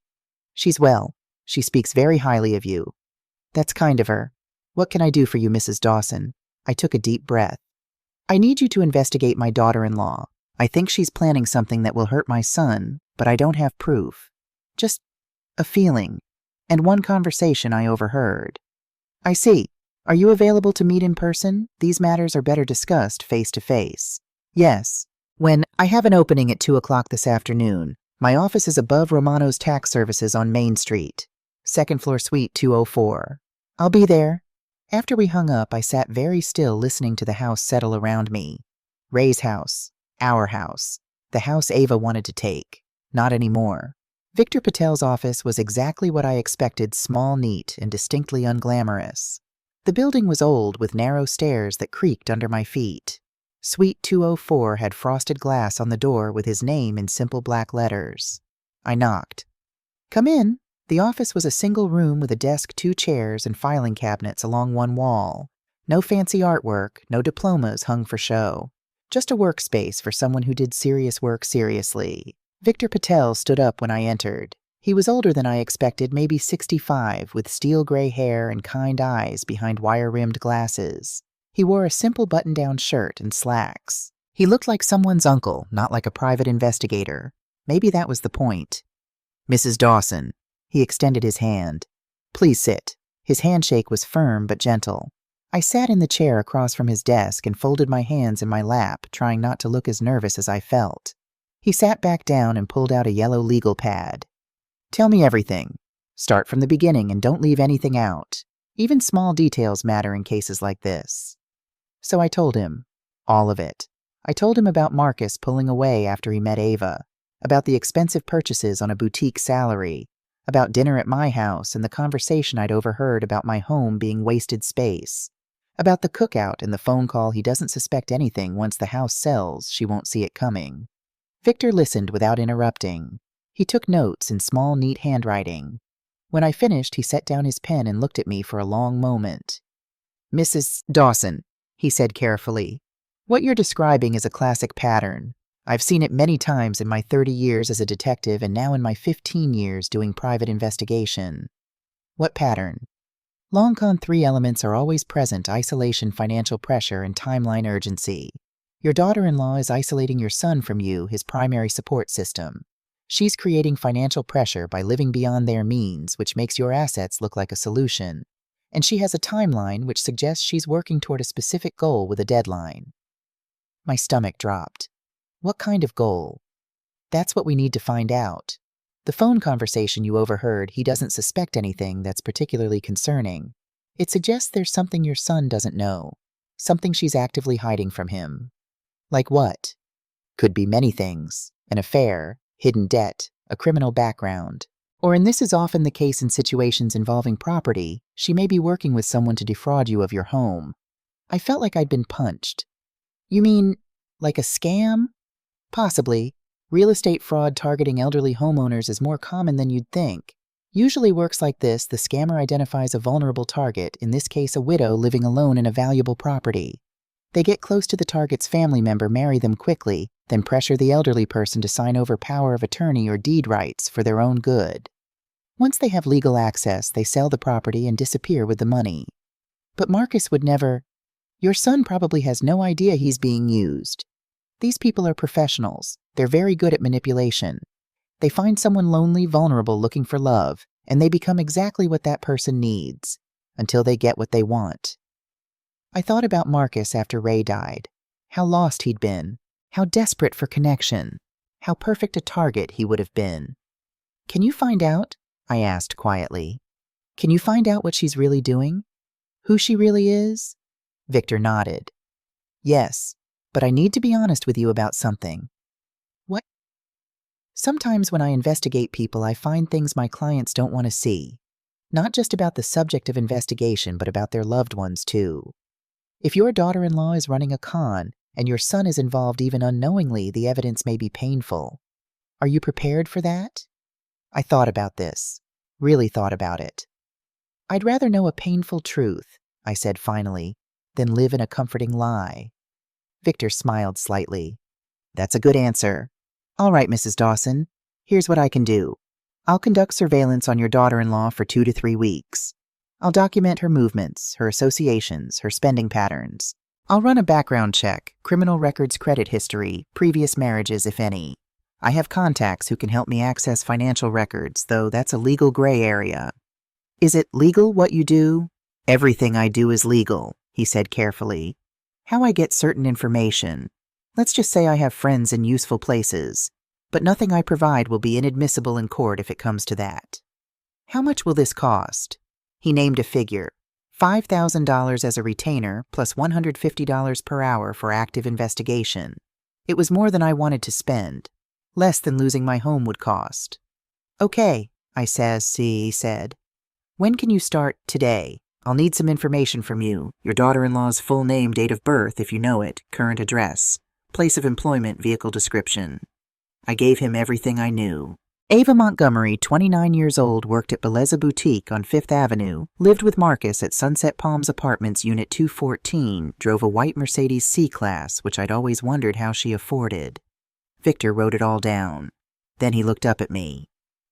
She's well. She speaks very highly of you. That's kind of her. What can I do for you, Mrs. Dawson? I took a deep breath. I need you to investigate my daughter-in-law. I think she's planning something that will hurt my son, but I don't have proof. Just a feeling, and one conversation I overheard. I see. Are you available to meet in person? These matters are better discussed face to face. Yes. When I have an opening at 2 o'clock this afternoon. My office is above Romano's Tax Services on Main Street, second floor suite 204. I'll be there. After we hung up, I sat very still listening to the house settle around me. Ray's house. Our house. The house Ava wanted to take. Not anymore. Victor Patel's office was exactly what I expected, small, neat, and distinctly unglamorous. The building was old, with narrow stairs that creaked under my feet. Suite 204 had frosted glass on the door with his name in simple black letters. I knocked. Come in. The office was a single room with a desk, 2 chairs, and filing cabinets along one wall. No fancy artwork, no diplomas hung for show. Just a workspace for someone who did serious work seriously. Victor Patel stood up when I entered. He was older than I expected, maybe 65, with steel gray hair and kind eyes behind wire-rimmed glasses. He wore a simple button-down shirt and slacks. He looked like someone's uncle, not like a private investigator. Maybe that was the point. Mrs. Dawson. He extended his hand. Please sit. His handshake was firm but gentle. I sat in the chair across from his desk and folded my hands in my lap, trying not to look as nervous as I felt. He sat back down and pulled out a yellow legal pad. Tell me everything. Start from the beginning and don't leave anything out. Even small details matter in cases like this. So I told him. All of it. I told him about Marcus pulling away after he met Ava, about the expensive purchases on a boutique salary, about dinner at my house and the conversation I'd overheard about my home being wasted space, about the cookout and the phone call he doesn't suspect anything once the house sells, she won't see it coming. Victor listened without interrupting. He took notes in small, neat handwriting. When I finished, he set down his pen and looked at me for a long moment. "Mrs. Dawson," he said carefully, "what you're describing is a classic pattern. I've seen it many times in my 30 years as a detective and now in my 15 years doing private investigation." "What pattern?" "Long con 3 elements are always present: isolation, financial pressure, and timeline urgency. Your daughter-in-law is isolating your son from you, his primary support system. She's creating financial pressure by living beyond their means, which makes your assets look like a solution. And she has a timeline which suggests she's working toward a specific goal with a deadline." My stomach dropped. What kind of goal? That's what we need to find out. The phone conversation you overheard, he doesn't suspect anything that's particularly concerning. It suggests there's something your son doesn't know, something she's actively hiding from him. Like what? Could be many things: an affair, hidden debt, a criminal background. Or, and this is often the case in situations involving property, she may be working with someone to defraud you of your home. I felt like I'd been punched. "You mean, like a scam?" "Possibly. Real estate fraud targeting elderly homeowners is more common than you'd think. Usually works like this: the scammer identifies a vulnerable target, in this case a widow living alone in a valuable property. They get close to the target's family member, marry them quickly, then pressure the elderly person to sign over power of attorney or deed rights for their own good. Once they have legal access, they sell the property and disappear with the money." "But Marcus would never—" "Your son probably has no idea he's being used. These people are professionals. They're very good at manipulation. They find someone lonely, vulnerable, looking for love, and they become exactly what that person needs, until they get what they want." I thought about Marcus after Ray died. How lost he'd been. How desperate for connection. How perfect a target he would have been. "Can you find out?" I asked quietly. "Can you find out what she's really doing? Who she really is?" Victor nodded. "Yes, but I need to be honest with you about something." "What?" "Sometimes when I investigate people, I find things my clients don't want to see. Not just about the subject of investigation, but about their loved ones, too. If your daughter-in-law is running a con, and your son is involved even unknowingly, the evidence may be painful. Are you prepared for that?" I thought about this. Really thought about it. "I'd rather know a painful truth," I said finally, "than live in a comforting lie." Victor smiled slightly. "That's a good answer. All right, Mrs. Dawson, here's what I can do. I'll conduct surveillance on your daughter-in-law for 2 to 3 weeks. I'll document her movements, her associations, her spending patterns. I'll run a background check, criminal records, credit history, previous marriages, if any. I have contacts who can help me access financial records, though that's a legal gray area." "Is it legal what you do?" "Everything I do is legal," he said carefully. "How I get certain information. Let's just say I have friends in useful places, but nothing I provide will be inadmissible in court if it comes to that." "How much will this cost?" He named a figure. $5,000 as a retainer, plus $150 per hour for active investigation. It was more than I wanted to spend. Less than losing my home would cost. "Okay," he said. "When can you start?" "Today. I'll need some information from you. Your daughter-in-law's full name, date of birth, if you know it, current address, place of employment, vehicle description." I gave him everything I knew. "Ava Montgomery, 29 years old, worked at Bellezza Boutique on 5th Avenue, lived with Marcus at Sunset Palms Apartments, Unit 214, drove a white Mercedes C-Class, which I'd always wondered how she afforded." Victor wrote it all down. Then he looked up at me.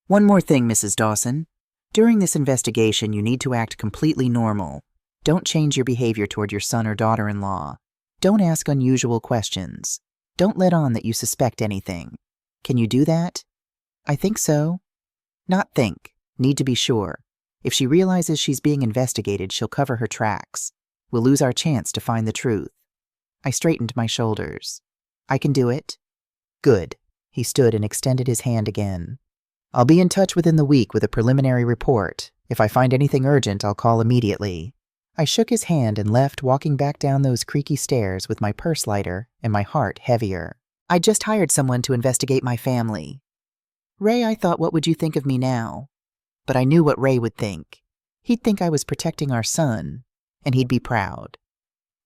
"One more thing, Mrs. Dawson. During this investigation, you need to act completely normal. Don't change your behavior toward your son or daughter-in-law. Don't ask unusual questions. Don't let on that you suspect anything. Can you do that?" "I think so." "Not think. Need to be sure. If she realizes she's being investigated, she'll cover her tracks. We'll lose our chance to find the truth." I straightened my shoulders. "I can do it." "Good." He stood and extended his hand again. "I'll be in touch within the week with a preliminary report. If I find anything urgent, I'll call immediately. I shook his hand and left, walking back down those creaky stairs with my purse lighter and my heart heavier. I'd just hired someone to investigate my family. Ray, I thought, what would you think of me now? But I knew what Ray would think. He'd think I was protecting our son, and he'd be proud.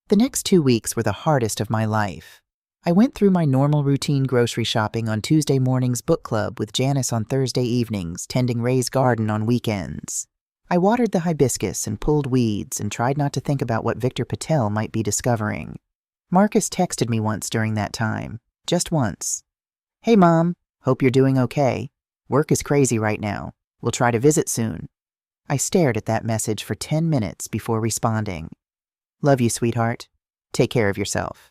The next 2 weeks were the hardest of my life. I went through my normal routine grocery shopping on Tuesday mornings, book club with Janice on Thursday evenings, tending Ray's garden on weekends. I watered the hibiscus and pulled weeds and tried not to think about what Victor Patel might be discovering. Marcus texted me once during that time, just once. "Hey, Mom, hope you're doing okay. Work is crazy right now. We'll try to visit soon." I stared at that message for 10 minutes before responding. "Love you, sweetheart. Take care of yourself."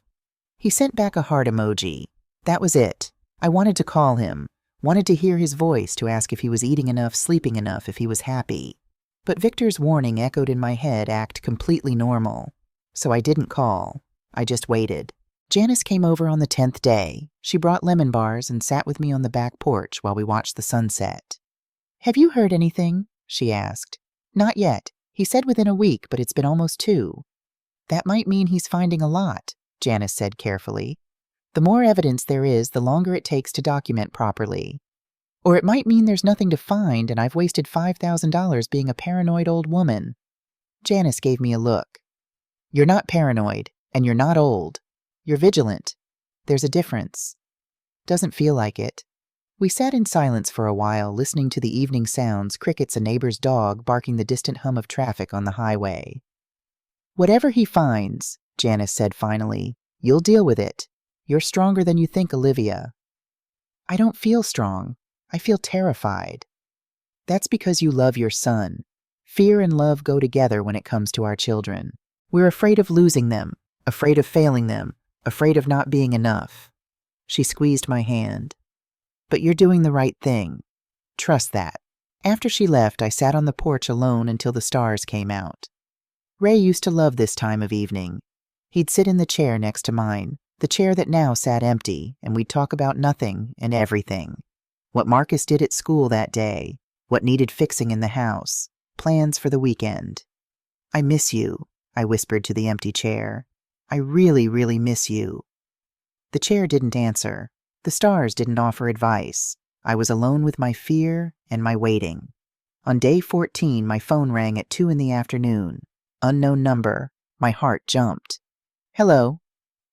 He sent back a heart emoji. That was it. I wanted to call him, wanted to hear his voice to ask if he was eating enough, sleeping enough, if he was happy. But Victor's warning echoed in my head, act completely normal. So I didn't call. I just waited. Janice came over on the 10th day. She brought lemon bars and sat with me on the back porch while we watched the sunset. "Have you heard anything?" she asked. "Not yet. He said within a week, but it's been almost 2. "That might mean he's finding a lot," Janice said carefully. "The more evidence there is, the longer it takes to document properly. Or it might mean there's nothing to find and I've wasted $5,000 being a paranoid old woman." Janice gave me a look. "You're not paranoid, and you're not old. You're vigilant. There's a difference." "Doesn't feel like it." We sat in silence for a while, listening to the evening sounds, crickets, a neighbor's dog barking, the distant hum of traffic on the highway. "Whatever he finds," Janice said finally, "you'll deal with it. You're stronger than you think, Olivia." "I don't feel strong. I feel terrified." "That's because you love your son. Fear and love go together when it comes to our children. We're afraid of losing them, afraid of failing them, afraid of not being enough." She squeezed my hand. "But you're doing the right thing. Trust that." After she left, I sat on the porch alone until the stars came out. Ray used to love this time of evening. He'd sit in the chair next to mine, the chair that now sat empty, and we'd talk about nothing and everything. What Marcus did at school that day, what needed fixing in the house, plans for the weekend. "I miss you," I whispered to the empty chair. "I really, really miss you." The chair didn't answer. The stars didn't offer advice. I was alone with my fear and my waiting. On day 14, my phone rang at 2 in the afternoon. Unknown number. My heart jumped. "Hello.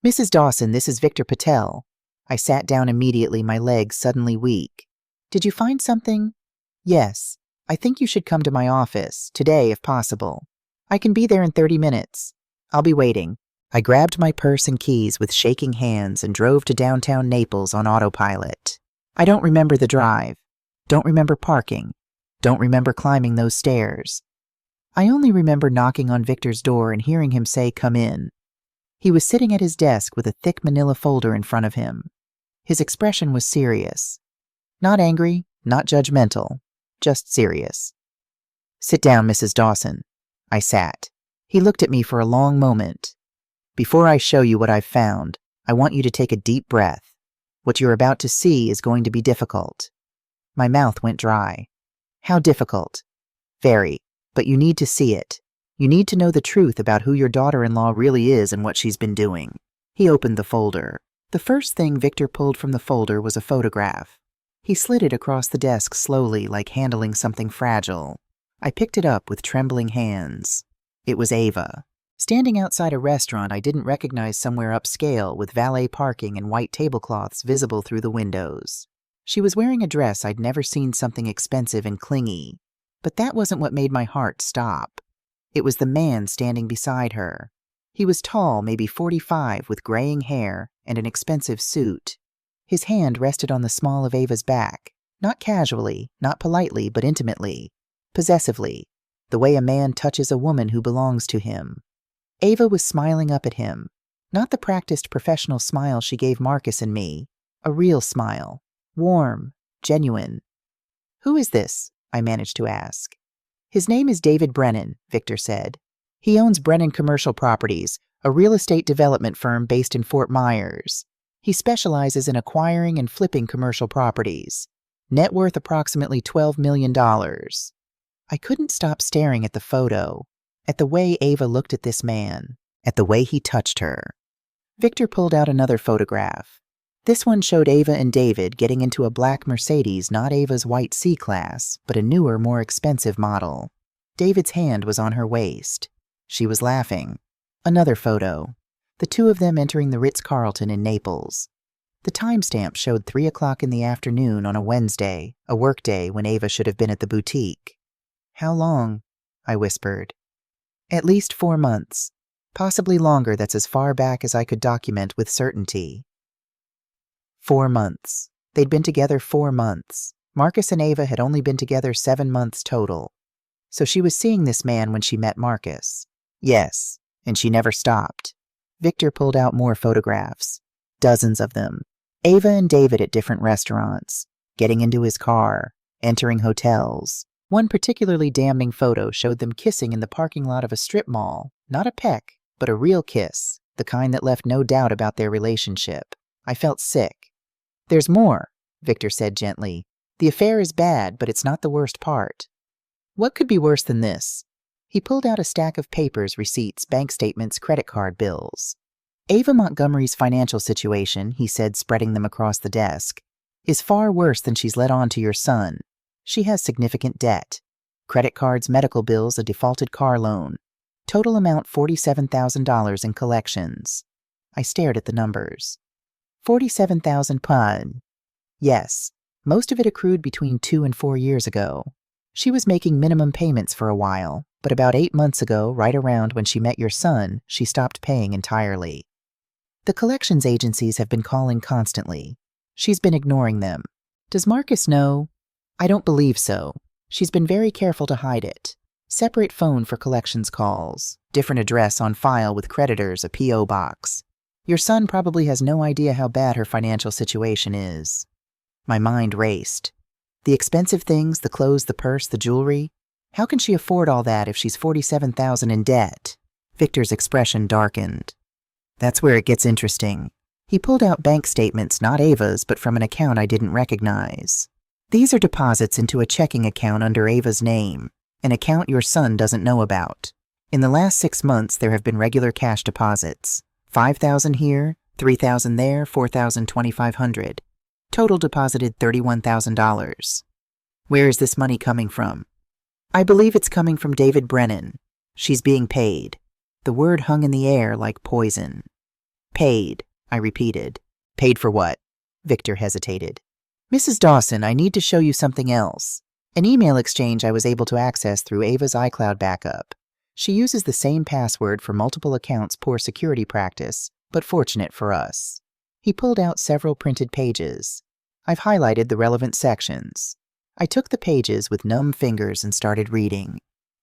Mrs. Dawson, this is Victor Patel." I sat down immediately, my legs suddenly weak. "Did you find something?" "Yes. I think you should come to my office, today if possible. I can be there in 30 minutes. I'll be waiting." I grabbed my purse and keys with shaking hands and drove to downtown Naples on autopilot. I don't remember the drive. Don't remember parking. Don't remember climbing those stairs. I only remember knocking on Victor's door and hearing him say, "Come in." He was sitting at his desk with a thick manila folder in front of him. His expression was serious. Not angry, not judgmental, just serious. "Sit down, Mrs. Dawson." I sat. He looked at me for a long moment. "Before I show you what I've found, I want you to take a deep breath. What you're about to see is going to be difficult." My mouth went dry. "How difficult?" "Very, but you need to see it. You need to know the truth about who your daughter-in-law really is and what she's been doing." He opened the folder. The first thing Victor pulled from the folder was a photograph. He slid it across the desk slowly, like handling something fragile. I picked it up with trembling hands. It was Ava. Standing outside a restaurant I didn't recognize somewhere upscale, with valet parking and white tablecloths visible through the windows. She was wearing a dress I'd never seen, something expensive and clingy. But that wasn't what made my heart stop. It was the man standing beside her. He was tall, maybe 45, with graying hair and an expensive suit. His hand rested on the small of Ava's back, not casually, not politely, but intimately, possessively, the way a man touches a woman who belongs to him. Ava was smiling up at him, not the practiced professional smile she gave Marcus and me, a real smile, warm, genuine. "Who is this?" I managed to ask. "His name is David Brennan," Victor said. "He owns Brennan Commercial Properties, a real estate development firm based in Fort Myers. He specializes in acquiring and flipping commercial properties. Net worth approximately $12 million. I couldn't stop staring at the photo, at the way Ava looked at this man, at the way he touched her. Victor pulled out another photograph. This one showed Ava and David getting into a black Mercedes, not Ava's white C-Class, but a newer, more expensive model. David's hand was on her waist. She was laughing. Another photo. The two of them entering the Ritz-Carlton in Naples. The timestamp showed 3 o'clock in the afternoon on a Wednesday, a workday when Ava should have been at the boutique. "How long?" I whispered. "At least 4 months. Possibly longer. That's as far back as I could document with certainty." 4 months. They'd been together 4 months. Marcus and Ava had only been together 7 months total. So she was seeing this man when she met Marcus. Yes, and she never stopped. Victor pulled out more photographs. Dozens of them. Ava and David at different restaurants, getting into his car, entering hotels. One particularly damning photo showed them kissing in the parking lot of a strip mall. Not a peck, but a real kiss, the kind that left no doubt about their relationship. I felt sick. "There's more," Victor said gently. "The affair is bad, but it's not the worst part." "What could be worse than this?" He pulled out a stack of papers, receipts, bank statements, credit card bills. "Ava Montgomery's financial situation," he said, spreading them across the desk, "is far worse than she's let on to your son. She has significant debt. Credit cards, medical bills, a defaulted car loan. Total amount $47,000 in collections." I stared at the numbers. 47,000 PUD. Yes, most of it accrued between 2 and 4 years ago. She was making minimum payments for a while, but about 8 months ago, right around when she met your son, she stopped paying entirely. The collections agencies have been calling constantly. She's been ignoring them. Does Marcus know? I don't believe so. She's been very careful to hide it. Separate phone for collections calls. Different address on file with creditors, a P.O. box. Your son probably has no idea how bad her financial situation is. My mind raced. The expensive things, the clothes, the purse, the jewelry. How can she afford all that if she's $47,000 in debt? Victor's expression darkened. That's where it gets interesting. He pulled out bank statements, not Ava's, but from an account I didn't recognize. These are deposits into a checking account under Ava's name, an account your son doesn't know about. In the last 6 months, there have been regular cash deposits. 5,000 here, 3,000 there, 4,000, 2,500. Total deposited $31,000. Where is this money coming from? I believe it's coming from David Brennan. She's being paid. The word hung in the air like poison. Paid, I repeated. Paid for what? Victor hesitated. Mrs. Dawson, I need to show you something else. An email exchange I was able to access through Ava's iCloud backup. She uses the same password for multiple accounts, poor security practice, but fortunate for us. He pulled out several printed pages. I've highlighted the relevant sections. I took the pages with numb fingers and started reading.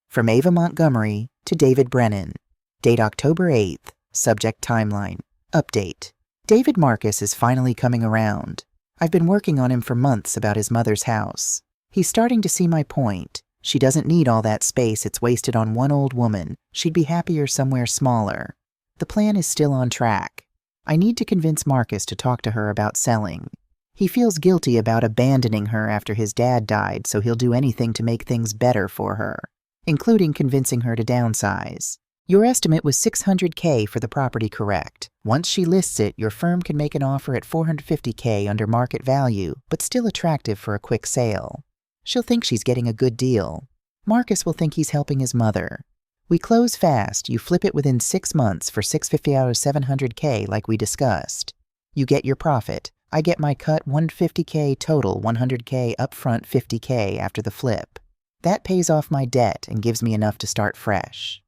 From Ava Montgomery to David Brennan. Date October 8th. Subject timeline. Update. David Marcus is finally coming around. I've been working on him for months about his mother's house. He's starting to see my point. She doesn't need all that space. It's wasted on one old woman. She'd be happier somewhere smaller. The plan is still on track. I need to convince Marcus to talk to her about selling. He feels guilty about abandoning her after his dad died, so he'll do anything to make things better for her, including convincing her to downsize. Your estimate was $600K for the property, correct? Once she lists it, your firm can make an offer at $450K under market value, but still attractive for a quick sale. She'll think she's getting a good deal. Marcus will think he's helping his mother. We close fast. You flip it within 6 months for $650 out of $700K like we discussed. You get your profit. I get my cut, $150K total, $100K upfront, $50K after the flip. That pays off my debt and gives me enough to start fresh.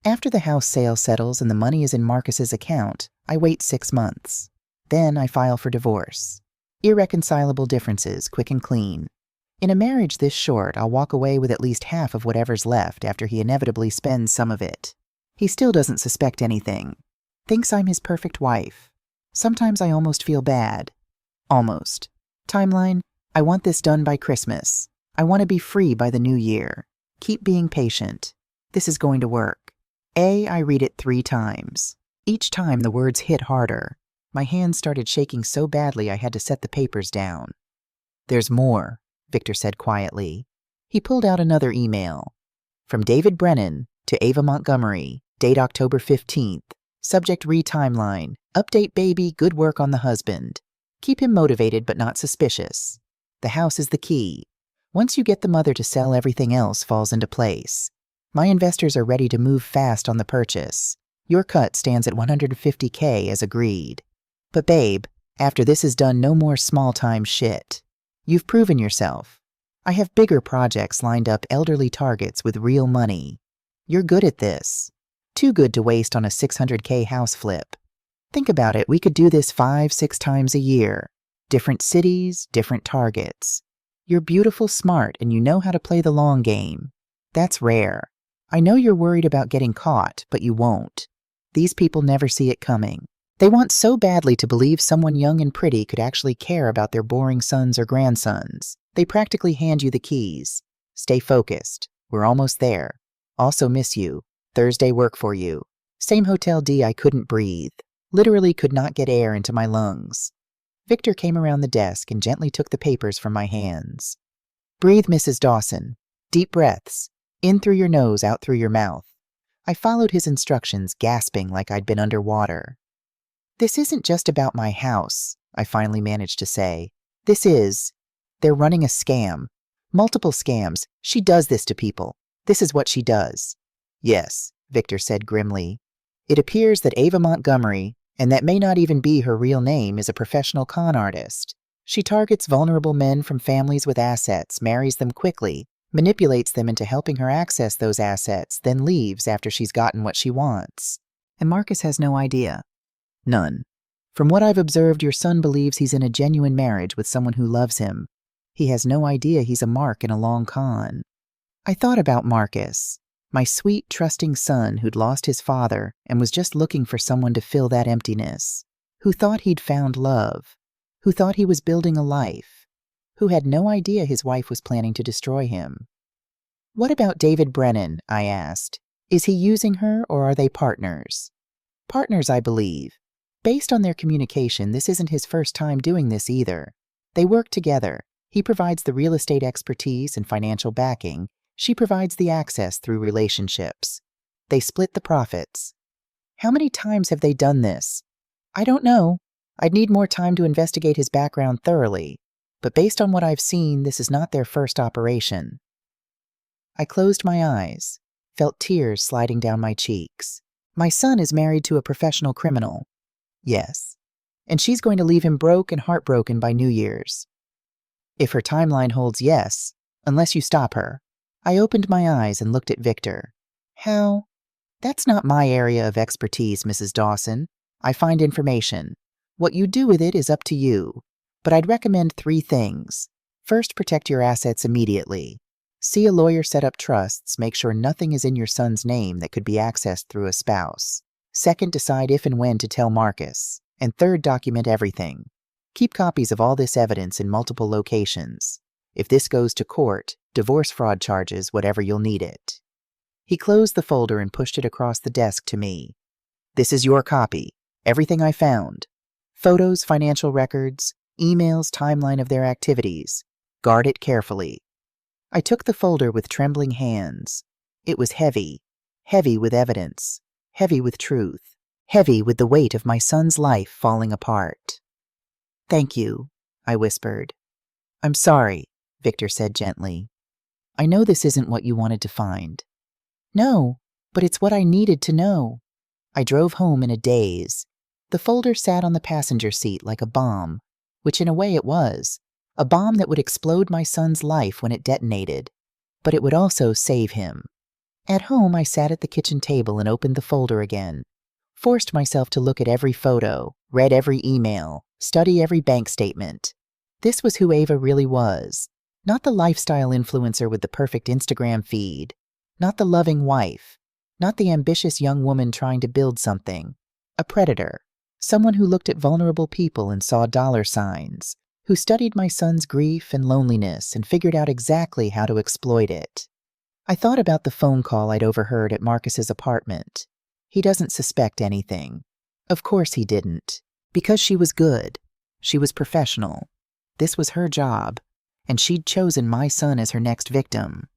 After the house sale settles and the money is in Marcus's account, I wait 6 months. Then I file for divorce. Irreconcilable differences, quick and clean. In a marriage this short, I'll walk away with at least half of whatever's left after he inevitably spends some of it. He still doesn't suspect anything. Thinks I'm his perfect wife. Sometimes I almost feel bad. Almost. Timeline, I want this done by Christmas. I want to be free by the new year. Keep being patient. This is going to work. I read it 3 times. Each time the words hit harder. My hands started shaking so badly I had to set the papers down. There's more, Victor said quietly. He pulled out another email. From David Brennan to Ava Montgomery, date October 15th. Subject re-timeline. Update baby, good work on the husband. Keep him motivated but not suspicious. The house is the key. Once you get the mother to sell, everything else falls into place. My investors are ready to move fast on the purchase. Your cut stands at $150K as agreed. But babe, after this is done, no more small-time shit. You've proven yourself. I have bigger projects lined up, elderly targets with real money. You're good at this. Too good to waste on a $600K house flip. Think about it, we could do this 5-6 times a year. Different cities, different targets. You're beautiful, smart, and you know how to play the long game. That's rare. I know you're worried about getting caught, but you won't. These people never see it coming. They want so badly to believe someone young and pretty could actually care about their boring sons or grandsons. They practically hand you the keys. Stay focused. We're almost there. Also miss you. Thursday work for you. Same hotel D. I couldn't breathe. Literally could not get air into my lungs. Victor came around the desk and gently took the papers from my hands. Breathe, Mrs. Dawson. Deep breaths. In through your nose, out through your mouth. I followed his instructions, gasping like I'd been underwater. This isn't just about my house, I finally managed to say. They're running a scam. Multiple scams. She does this to people. This is what she does. Yes, Victor said grimly. It appears that Ava Montgomery, and that may not even be her real name, is a professional con artist. She targets vulnerable men from families with assets, marries them quickly, manipulates them into helping her access those assets, then leaves after she's gotten what she wants. And Marcus has no idea. None. From what I've observed, your son believes he's in a genuine marriage with someone who loves him. He has no idea he's a mark in a long con. I thought about Marcus, my sweet, trusting son who'd lost his father and was just looking for someone to fill that emptiness, who thought he'd found love, who thought he was building a life, who had no idea his wife was planning to destroy him. What about David Brennan? I asked. Is he using her, or are they partners? Partners, I believe. Based on their communication, this isn't his first time doing this either. They work together. He provides the real estate expertise and financial backing. She provides the access through relationships. They split the profits. How many times have they done this? I don't know. I'd need more time to investigate his background thoroughly. But based on what I've seen, this is not their first operation. I closed my eyes, felt tears sliding down my cheeks. My son is married to a professional criminal. Yes. And she's going to leave him broke and heartbroken by New Year's. If her timeline holds, yes, unless you stop her. I opened my eyes and looked at Victor. How? That's not my area of expertise, Mrs. Dawson. I find information. What you do with it is up to you. But I'd recommend 3 things. First, protect your assets immediately. See a lawyer set up trusts, make sure nothing is in your son's name that could be accessed through a spouse. Second, decide if and when to tell Marcus. And third, document everything. Keep copies of all this evidence in multiple locations. If this goes to court, divorce fraud charges, whatever, you'll need it. He closed the folder and pushed it across the desk to me. This is your copy. Everything I found. Photos, financial records, emails, timeline of their activities. Guard it carefully. I took the folder with trembling hands. It was heavy. Heavy with evidence. Heavy with truth. Heavy with the weight of my son's life falling apart. Thank you, I whispered. I'm sorry, Victor said gently. I know this isn't what you wanted to find. No, but it's what I needed to know. I drove home in a daze. The folder sat on the passenger seat like a bomb, which in a way it was. A bomb that would explode my son's life when it detonated, but it would also save him. At home, I sat at the kitchen table and opened the folder again, forced myself to look at every photo, read every email, study every bank statement. This was who Ava really was. Not the lifestyle influencer with the perfect Instagram feed. Not the loving wife. Not the ambitious young woman trying to build something. A predator. Someone who looked at vulnerable people and saw dollar signs. Who studied my son's grief and loneliness and figured out exactly how to exploit it. I thought about the phone call I'd overheard at Marcus's apartment. He doesn't suspect anything. Of course he didn't. Because she was good. She was professional. This was her job. and she'd chosen my son as her next victim.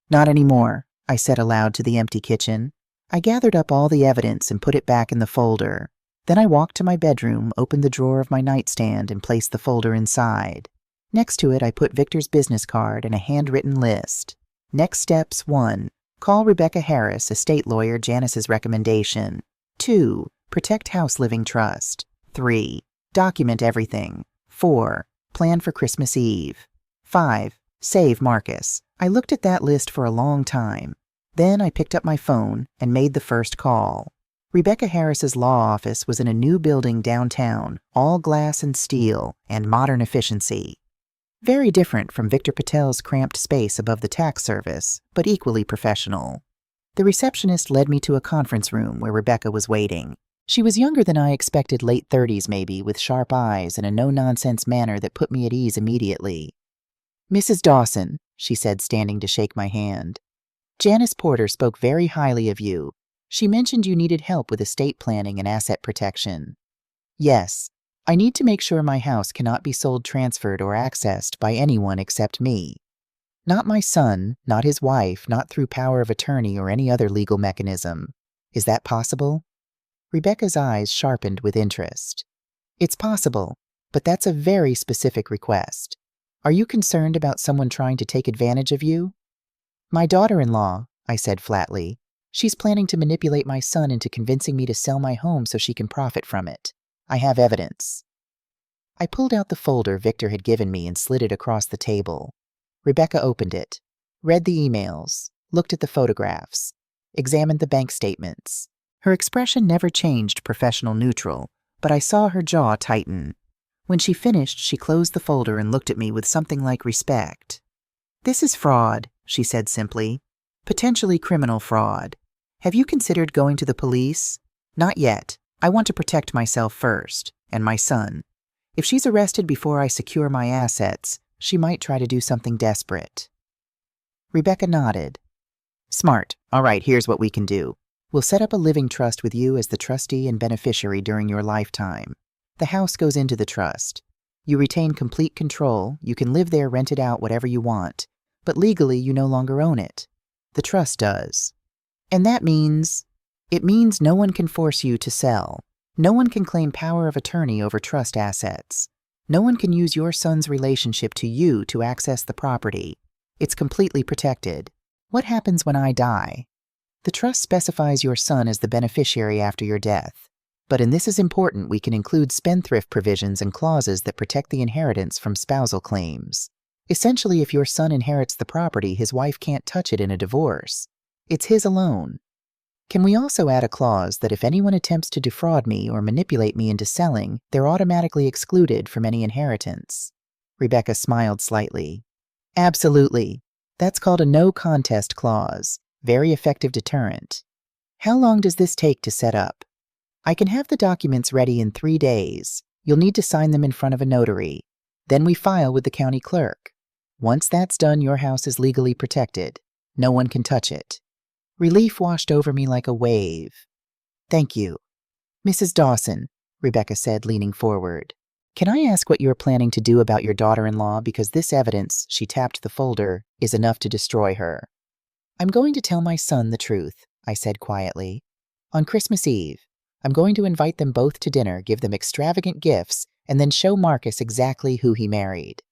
Not anymore, I said aloud to the empty kitchen. I gathered up all the evidence and put it back in the folder. Then I walked to my bedroom, opened the drawer of my nightstand, and placed the folder inside. Next to it, I put Victor's business card and a handwritten list. Next steps: 1. Call Rebecca Harris, estate lawyer, Janice's recommendation. 2. Protect House Living Trust. 3. Document everything. 4. Plan for Christmas Eve. 5. Save Marcus. I looked at that list for a long time. Then I picked up my phone and made the first call. Rebecca Harris's law office was in a new building downtown, all glass and steel, and modern efficiency. Very different from Victor Patel's cramped space above the tax service, but equally professional. The receptionist led me to a conference room where Rebecca was waiting. She was younger than I expected, late 30s maybe, with sharp eyes and a no-nonsense manner that put me at ease immediately. "Mrs. Dawson," she said, standing to shake my hand. "Janice Porter spoke very highly of you. She mentioned you needed help with estate planning and asset protection." "Yes. I need to make sure my house cannot be sold, transferred, or accessed by anyone except me. Not my son, not his wife, not through power of attorney or any other legal mechanism. Is that possible?" Rebecca's eyes sharpened with interest. "It's possible, but that's a very specific request. Are you concerned about someone trying to take advantage of you?" "My daughter-in-law," I said flatly. "She's planning to manipulate my son into convincing me to sell my home so she can profit from it. I have evidence." I pulled out the folder Victor had given me and slid it across the table. Rebecca opened it, read the emails, looked at the photographs, examined the bank statements. Her expression never changed professional neutral, but I saw her jaw tighten. When she finished, she closed the folder and looked at me with something like respect. "This is fraud," she said simply. "Potentially criminal fraud. Have you considered going to the police?" "Not yet. I want to protect myself first, and my son. If she's arrested before I secure my assets, she might try to do something desperate." Rebecca nodded. "Smart. All right, here's what we can do. We'll set up a living trust with you as the trustee and beneficiary during your lifetime. The house goes into the trust. You retain complete control. You can live there, rent it out, whatever you want. But legally, you no longer own it. The trust does. And that means... It means no one can force you to sell. No one can claim power of attorney over trust assets. No one can use your son's relationship to you to access the property. It's completely protected. What happens when I die? The trust specifies your son as the beneficiary after your death. But, and this is important, we can include spendthrift provisions and clauses that protect the inheritance from spousal claims. Essentially, if your son inherits the property, his wife can't touch it in a divorce. It's his alone. Can we also add a clause that if anyone attempts to defraud me or manipulate me into selling, they're automatically excluded from any inheritance?" Rebecca smiled slightly. "Absolutely. That's called a no-contest clause. Very effective deterrent. How long does this take to set up?" "I can have the documents ready in 3 days. You'll need to sign them in front of a notary. Then we file with the county clerk. Once that's done, your house is legally protected. No one can touch it." Relief washed over me like a wave. "Thank you." "Mrs. Dawson," Rebecca said, leaning forward, "can I ask what you're planning to do about your daughter-in-law, because this evidence," she tapped the folder, "is enough to destroy her." "I'm going to tell my son the truth," I said quietly. "On Christmas Eve, I'm going to invite them both to dinner, give them extravagant gifts, and then show Marcus exactly who he married.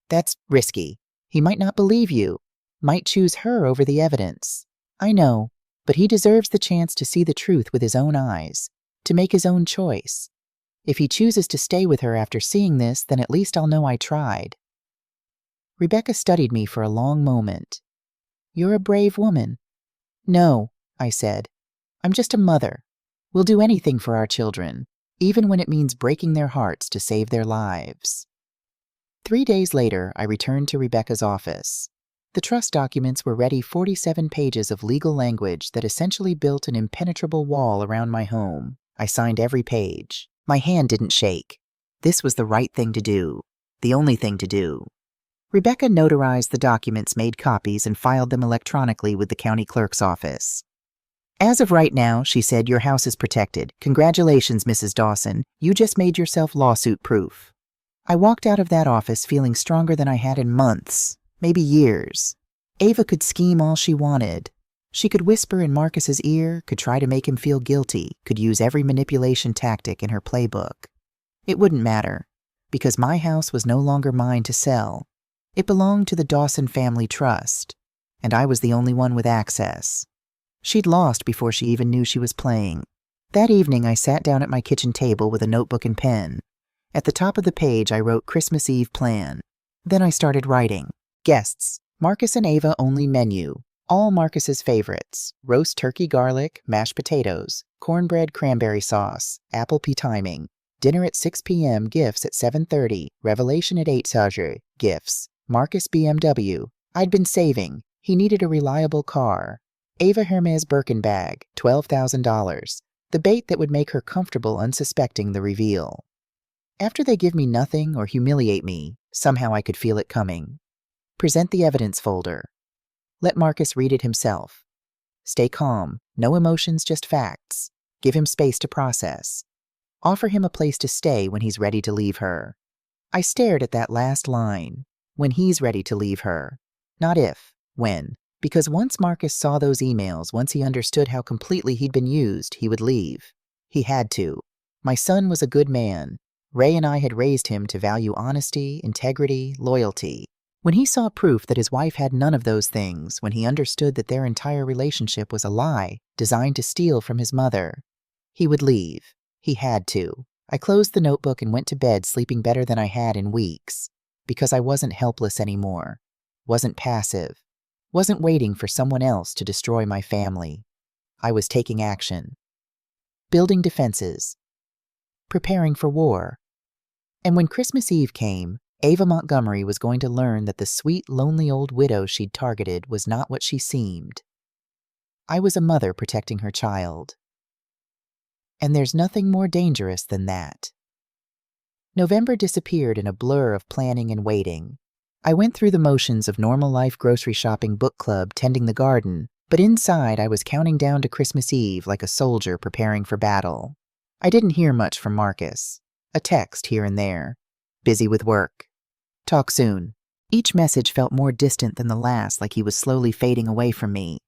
That's risky. He might not believe you, might choose her over the evidence. I know, but he deserves the chance to see the truth with his own eyes, to make his own choice. If he chooses to stay with her after seeing this, then at least I'll know I tried." Rebecca studied me for a long moment. "You're a brave woman." "No," I said. "I'm just a mother. We'll do anything for our children, even when it means breaking their hearts to save their lives." 3 days later, I returned to Rebecca's office. The trust documents were ready, 47 pages of legal language that essentially built an impenetrable wall around my home. I signed every page. My hand didn't shake. This was the right thing to do. The only thing to do. Rebecca notarized the documents, made copies, and filed them electronically with the county clerk's office. "As of right now," she said, "your house is protected. Congratulations, Mrs. Dawson. You just made yourself lawsuit-proof." I walked out of that office feeling stronger than I had in months, maybe years. Ava could scheme all she wanted. She could whisper in Marcus's ear, could try to make him feel guilty, could use every manipulation tactic in her playbook. It wouldn't matter, because my house was no longer mine to sell. It belonged to the Dawson Family Trust, and I was the only one with access. She'd lost before she even knew she was playing. That evening, I sat down at my kitchen table with a notebook and pen. At the top of the page, I wrote Christmas Eve plan. Then I started writing. Guests, Marcus and Ava only menu. All Marcus's favorites. Roast turkey garlic, mashed potatoes, cornbread cranberry sauce, apple pie timing. Dinner at 6 p.m., gifts at 7:30, revelation at 8:00, gifts. Marcus BMW. I'd been saving. He needed a reliable car. Ava Hermes Birkin bag, $12,000. The bait that would make her comfortable unsuspecting the reveal. After they give me nothing or humiliate me, somehow I could feel it coming. Present the evidence folder. Let Marcus read it himself. Stay calm, no emotions, just facts. Give him space to process. Offer him a place to stay when he's ready to leave her. I stared at that last line. When he's ready to leave her. Not if, when. Because once Marcus saw those emails, once he understood how completely he'd been used, he would leave. He had to. My son was a good man. Ray and I had raised him to value honesty, integrity, loyalty. When he saw proof that his wife had none of those things, when he understood that their entire relationship was a lie, designed to steal from his mother, he would leave. He had to. I closed the notebook and went to bed sleeping better than I had in weeks, because I wasn't helpless anymore, wasn't passive, wasn't waiting for someone else to destroy my family. I was taking action. Building defenses. Preparing for war. And when Christmas Eve came, Ava Montgomery was going to learn that the sweet, lonely old widow she'd targeted was not what she seemed. I was a mother protecting her child. And there's nothing more dangerous than that. November disappeared in a blur of planning and waiting. I went through the motions of normal life grocery shopping, book club, tending the garden, but inside I was counting down to Christmas Eve like a soldier preparing for battle. I didn't hear much from Marcus. A text here and there. Busy with work. Talk soon. Each message felt more distant than the last, like he was slowly fading away from me.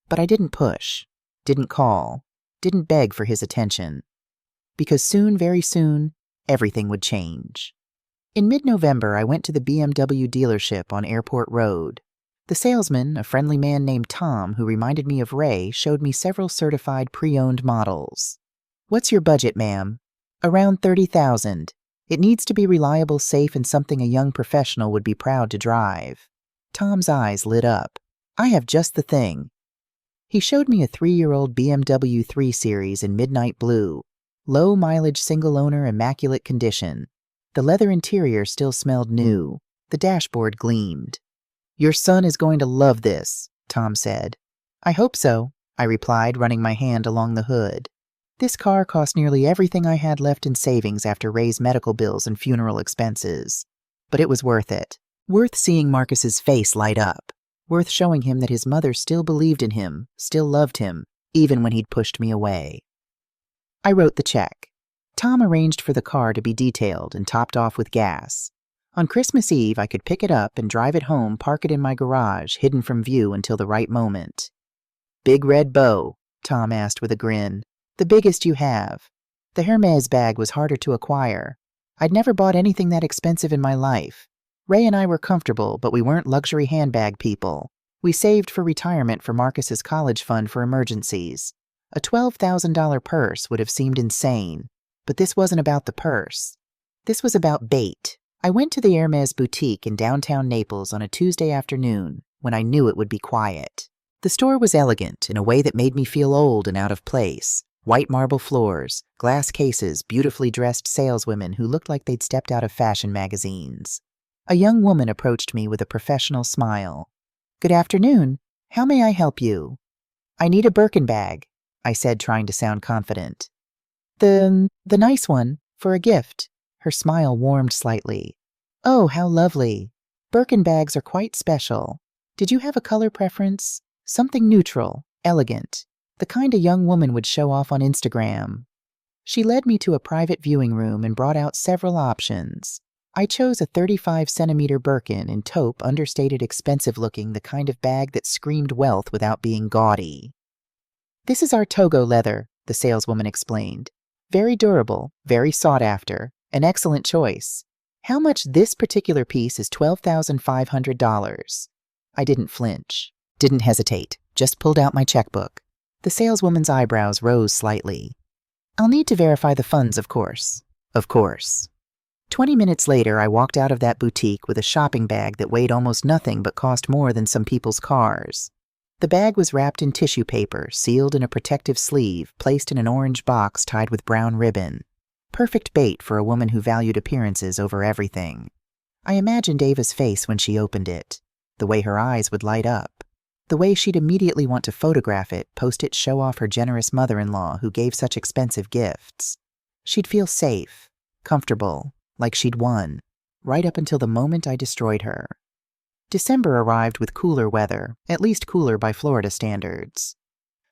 But I didn't push, didn't call, didn't beg for his attention. Because soon, very soon, everything would change. In mid-November, I went to the BMW dealership on Airport Road. The salesman, a friendly man named Tom who reminded me of Ray, showed me several certified pre-owned models. What's your budget, ma'am? Around $30,000. It needs to be reliable, safe, and something a young professional would be proud to drive. Tom's eyes lit up. I have just the thing. He showed me a 3-year-old BMW 3 Series in midnight blue. Low mileage, single owner, immaculate condition. The leather interior still smelled new. The dashboard gleamed. Your son is going to love this, Tom said. I hope so, I replied, running my hand along the hood. This car cost nearly everything I had left in savings after Ray's medical bills and funeral expenses. But it was worth it. Worth seeing Marcus's face light up. Worth showing him that his mother still believed in him, still loved him, even when he'd pushed me away. I wrote the check. Tom arranged for the car to be detailed and topped off with gas. On Christmas Eve, I could pick it up and drive it home, park it in my garage, hidden from view until the right moment. Big red bow, Tom asked with a grin. The biggest you have. The Hermes bag was harder to acquire. I'd never bought anything that expensive in my life. Ray and I were comfortable, but we weren't luxury handbag people. We saved for retirement for Marcus's college fund for emergencies. A $12,000 purse would have seemed insane, but this wasn't about the purse. This was about bait. I went to the Hermes boutique in downtown Naples on a Tuesday afternoon when I knew it would be quiet. The store was elegant in a way that made me feel old and out of place. White marble floors, glass cases, beautifully dressed saleswomen who looked like they'd stepped out of fashion magazines. A young woman approached me with a professional smile. Good afternoon. How may I help you? I need a Birkin bag, I said, trying to sound confident. The nice one, for a gift. Her smile warmed slightly. Oh, how lovely. Birkin bags are quite special. Did you have a color preference? Something neutral, elegant. The kind a young woman would show off on Instagram. She led me to a private viewing room and brought out several options. I chose a 35-centimeter Birkin in taupe, understated, expensive-looking, the kind of bag that screamed wealth without being gaudy. "This is our Togo leather," the saleswoman explained. "Very durable, very sought after, an excellent choice. How much this particular piece is $12,500. I didn't flinch, didn't hesitate, just pulled out my checkbook. The saleswoman's eyebrows rose slightly. "I'll need to verify the funds, of course." "Of course." 20 minutes later, I walked out of that boutique with a shopping bag that weighed almost nothing but cost more than some people's cars. The bag was wrapped in tissue paper, sealed in a protective sleeve, placed in an orange box tied with brown ribbon. Perfect bait for a woman who valued appearances over everything. I imagined Ava's face when she opened it, the way her eyes would light up, the way she'd immediately want to photograph it, post it, show off her generous mother-in-law who gave such expensive gifts. She'd feel safe, comfortable, like she'd won, right up until the moment I destroyed her. December arrived with cooler weather, at least cooler by Florida standards.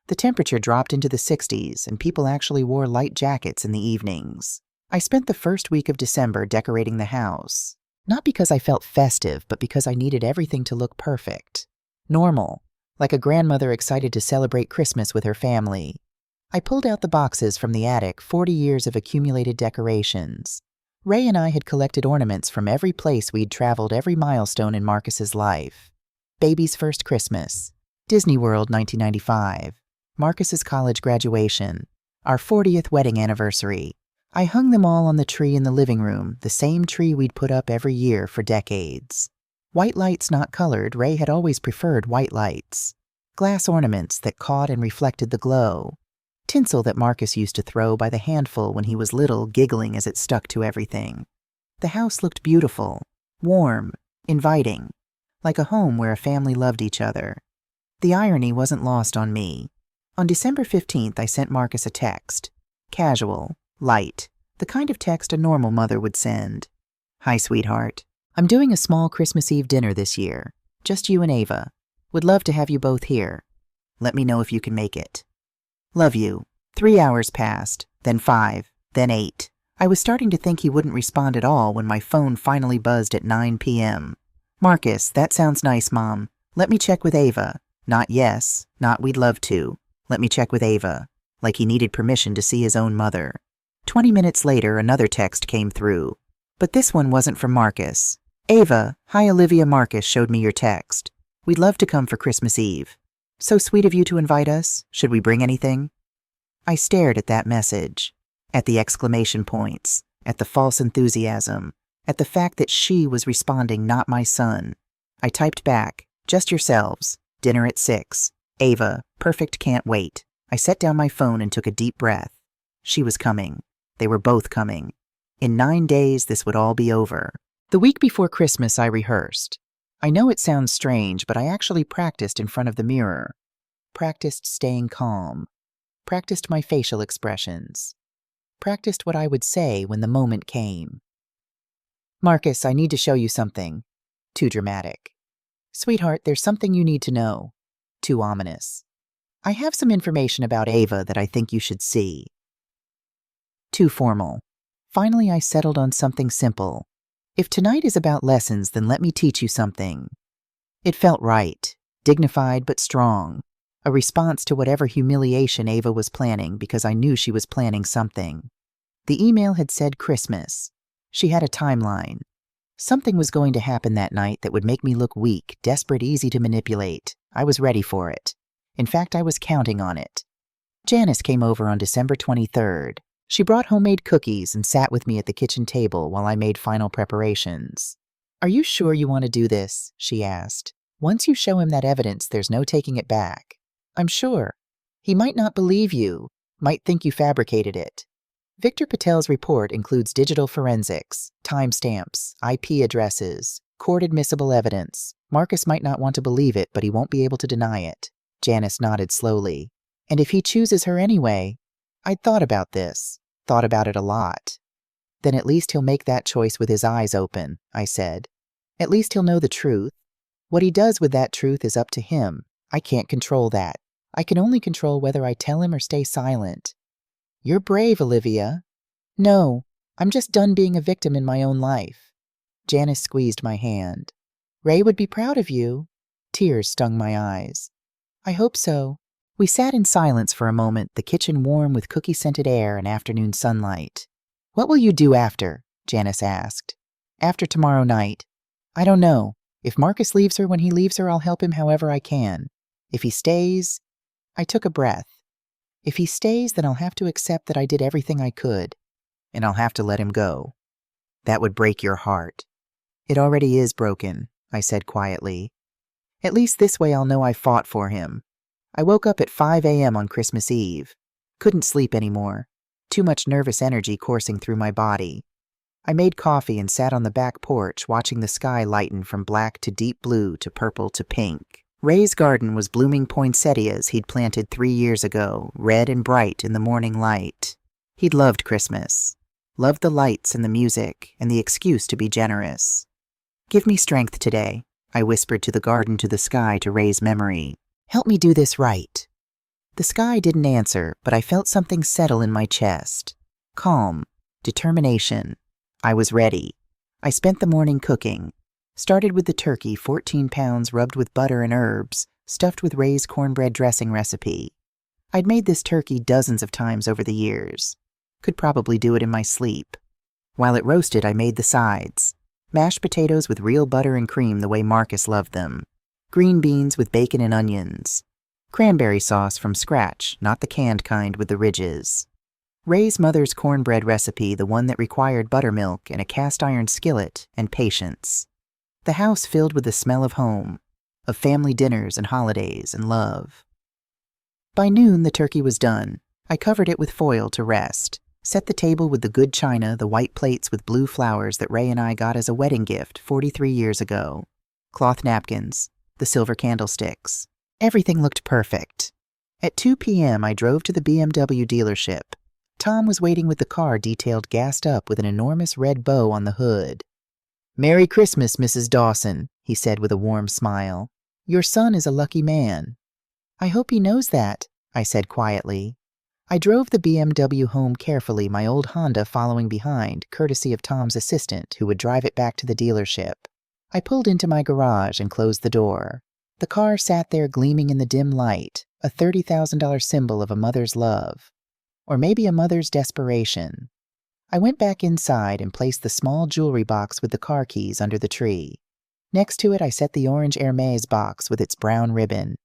The temperature dropped into the 60s, and people actually wore light jackets in the evenings. I spent the first week of December decorating the house, not because I felt festive, but because I needed everything to look perfect. Normal, like a grandmother excited to celebrate Christmas with her family. I pulled out the boxes from the attic, 40 years of accumulated decorations. Ray and I had collected ornaments from every place we'd traveled, every milestone in Marcus's life. Baby's first Christmas, Disney World 1995, Marcus's college graduation, our 40th wedding anniversary. I hung them all on the tree in the living room, the same tree we'd put up every year for decades. White lights not colored, Ray had always preferred white lights. Glass ornaments that caught and reflected the glow. Tinsel that Marcus used to throw by the handful when he was little, giggling as it stuck to everything. The house looked beautiful, warm, inviting, like a home where a family loved each other. The irony wasn't lost on me. On December 15th, I sent Marcus a text. Casual, light, the kind of text a normal mother would send. "Hi, sweetheart. I'm doing a small Christmas Eve dinner this year. Just you and Ava. Would love to have you both here. Let me know if you can make it. Love you." 3 hours passed, then 5, then 8. I was starting to think he wouldn't respond at all when my phone finally buzzed at 9 p.m. "Marcus, that sounds nice, Mom. Let me check with Ava." Not yes, not we'd love to. Let me check with Ava. Like he needed permission to see his own mother. 20 minutes later, another text came through. But this one wasn't from Marcus. "Ava, hi, Olivia. Marcus showed me your text. We'd love to come for Christmas Eve. So sweet of you to invite us. Should we bring anything?" I stared at that message, at the exclamation points, at the false enthusiasm, at the fact that she was responding, not my son. I typed back, "Just yourselves. Dinner at 6. Ava, perfect, can't wait." I set down my phone and took a deep breath. She was coming. They were both coming. In 9 days, this would all be over. The week before Christmas, I rehearsed. I know it sounds strange, but I actually practiced in front of the mirror. Practiced staying calm. Practiced my facial expressions. Practiced what I would say when the moment came. "Marcus, I need to show you something." Too dramatic. "Sweetheart, there's something you need to know." Too ominous. "I have some information about Ava that I think you should see." Too formal. Finally, I settled on something simple. "If tonight is about lessons, then let me teach you something." It felt right, dignified but strong. A response to whatever humiliation Ava was planning, because I knew she was planning something. The email had said Christmas. She had a timeline. Something was going to happen that night that would make me look weak, desperate, easy to manipulate. I was ready for it. In fact, I was counting on it. Janice came over on December 23rd. She brought homemade cookies and sat with me at the kitchen table while I made final preparations. "Are you sure you want to do this?" she asked. "Once you show him that evidence, there's no taking it back." "I'm sure. He might not believe you, might think you fabricated it." Victor Patel's report includes digital forensics, timestamps, IP addresses, court-admissible evidence. Marcus might not want to believe it, but he won't be able to deny it. Janice nodded slowly. "And if he chooses her anyway?" "I'd thought about this. Thought about it a lot." "Then at least he'll make that choice with his eyes open," I said. "At least he'll know the truth. What he does with that truth is up to him. I can't control that. I can only control whether I tell him or stay silent." "You're brave, Olivia." "No, I'm just done being a victim in my own life. Janice squeezed my hand. Ray would be proud of you. Tears stung my eyes. I hope so. We sat in silence for a moment, the kitchen warm with cookie-scented air and afternoon sunlight. What will you do after? Janice asked. After tomorrow night. I don't know. If Marcus leaves her when he leaves her, I'll help him however I can. If he stays... I took a breath. If he stays, then I'll have to accept that I did everything I could. And I'll have to let him go. That would break your heart. It already is broken, I said quietly. At least this way I'll know I fought for him. I woke up at 5 a.m. on Christmas Eve. Couldn't sleep anymore. Too much nervous energy coursing through my body. I made coffee and sat on the back porch watching the sky lighten from black to deep blue to purple to pink. Ray's garden was blooming poinsettias he'd planted 3 years ago, red and bright in the morning light. He'd loved Christmas. Loved the lights and the music and the excuse to be generous. Give me strength today, I whispered to the garden to the sky to raise memory. Help me do this right. The sky didn't answer, but I felt something settle in my chest. Calm. Determination. I was ready. I spent the morning cooking. Started with the turkey, 14 pounds rubbed with butter and herbs, stuffed with Ray's cornbread dressing recipe. I'd made this turkey dozens of times over the years. Could probably do it in my sleep. While it roasted, I made the sides. Mashed potatoes with real butter and cream the way Marcus loved them. Green beans with bacon and onions. Cranberry sauce from scratch, not the canned kind with the ridges. Ray's mother's cornbread recipe, the one that required buttermilk and a cast-iron skillet, and patience. The house filled with the smell of home, of family dinners and holidays and love. By noon, the turkey was done. I covered it with foil to rest. Set the table with the good china, the white plates with blue flowers that Ray and I got as a wedding gift 43 years ago. Cloth napkins, the silver candlesticks. Everything looked perfect. At 2 p.m., I drove to the BMW dealership. Tom was waiting with the car detailed gassed up with an enormous red bow on the hood. "Merry Christmas, Mrs. Dawson," he said with a warm smile. "Your son is a lucky man." "I hope he knows that," I said quietly. I drove the BMW home carefully, my old Honda following behind, courtesy of Tom's assistant, who would drive it back to the dealership. I pulled into my garage and closed the door. The car sat there gleaming in the dim light, a $30,000 symbol of a mother's love. Or maybe a mother's desperation. I went back inside and placed the small jewelry box with the car keys under the tree. Next to it, I set the orange Hermes box with its brown ribbon.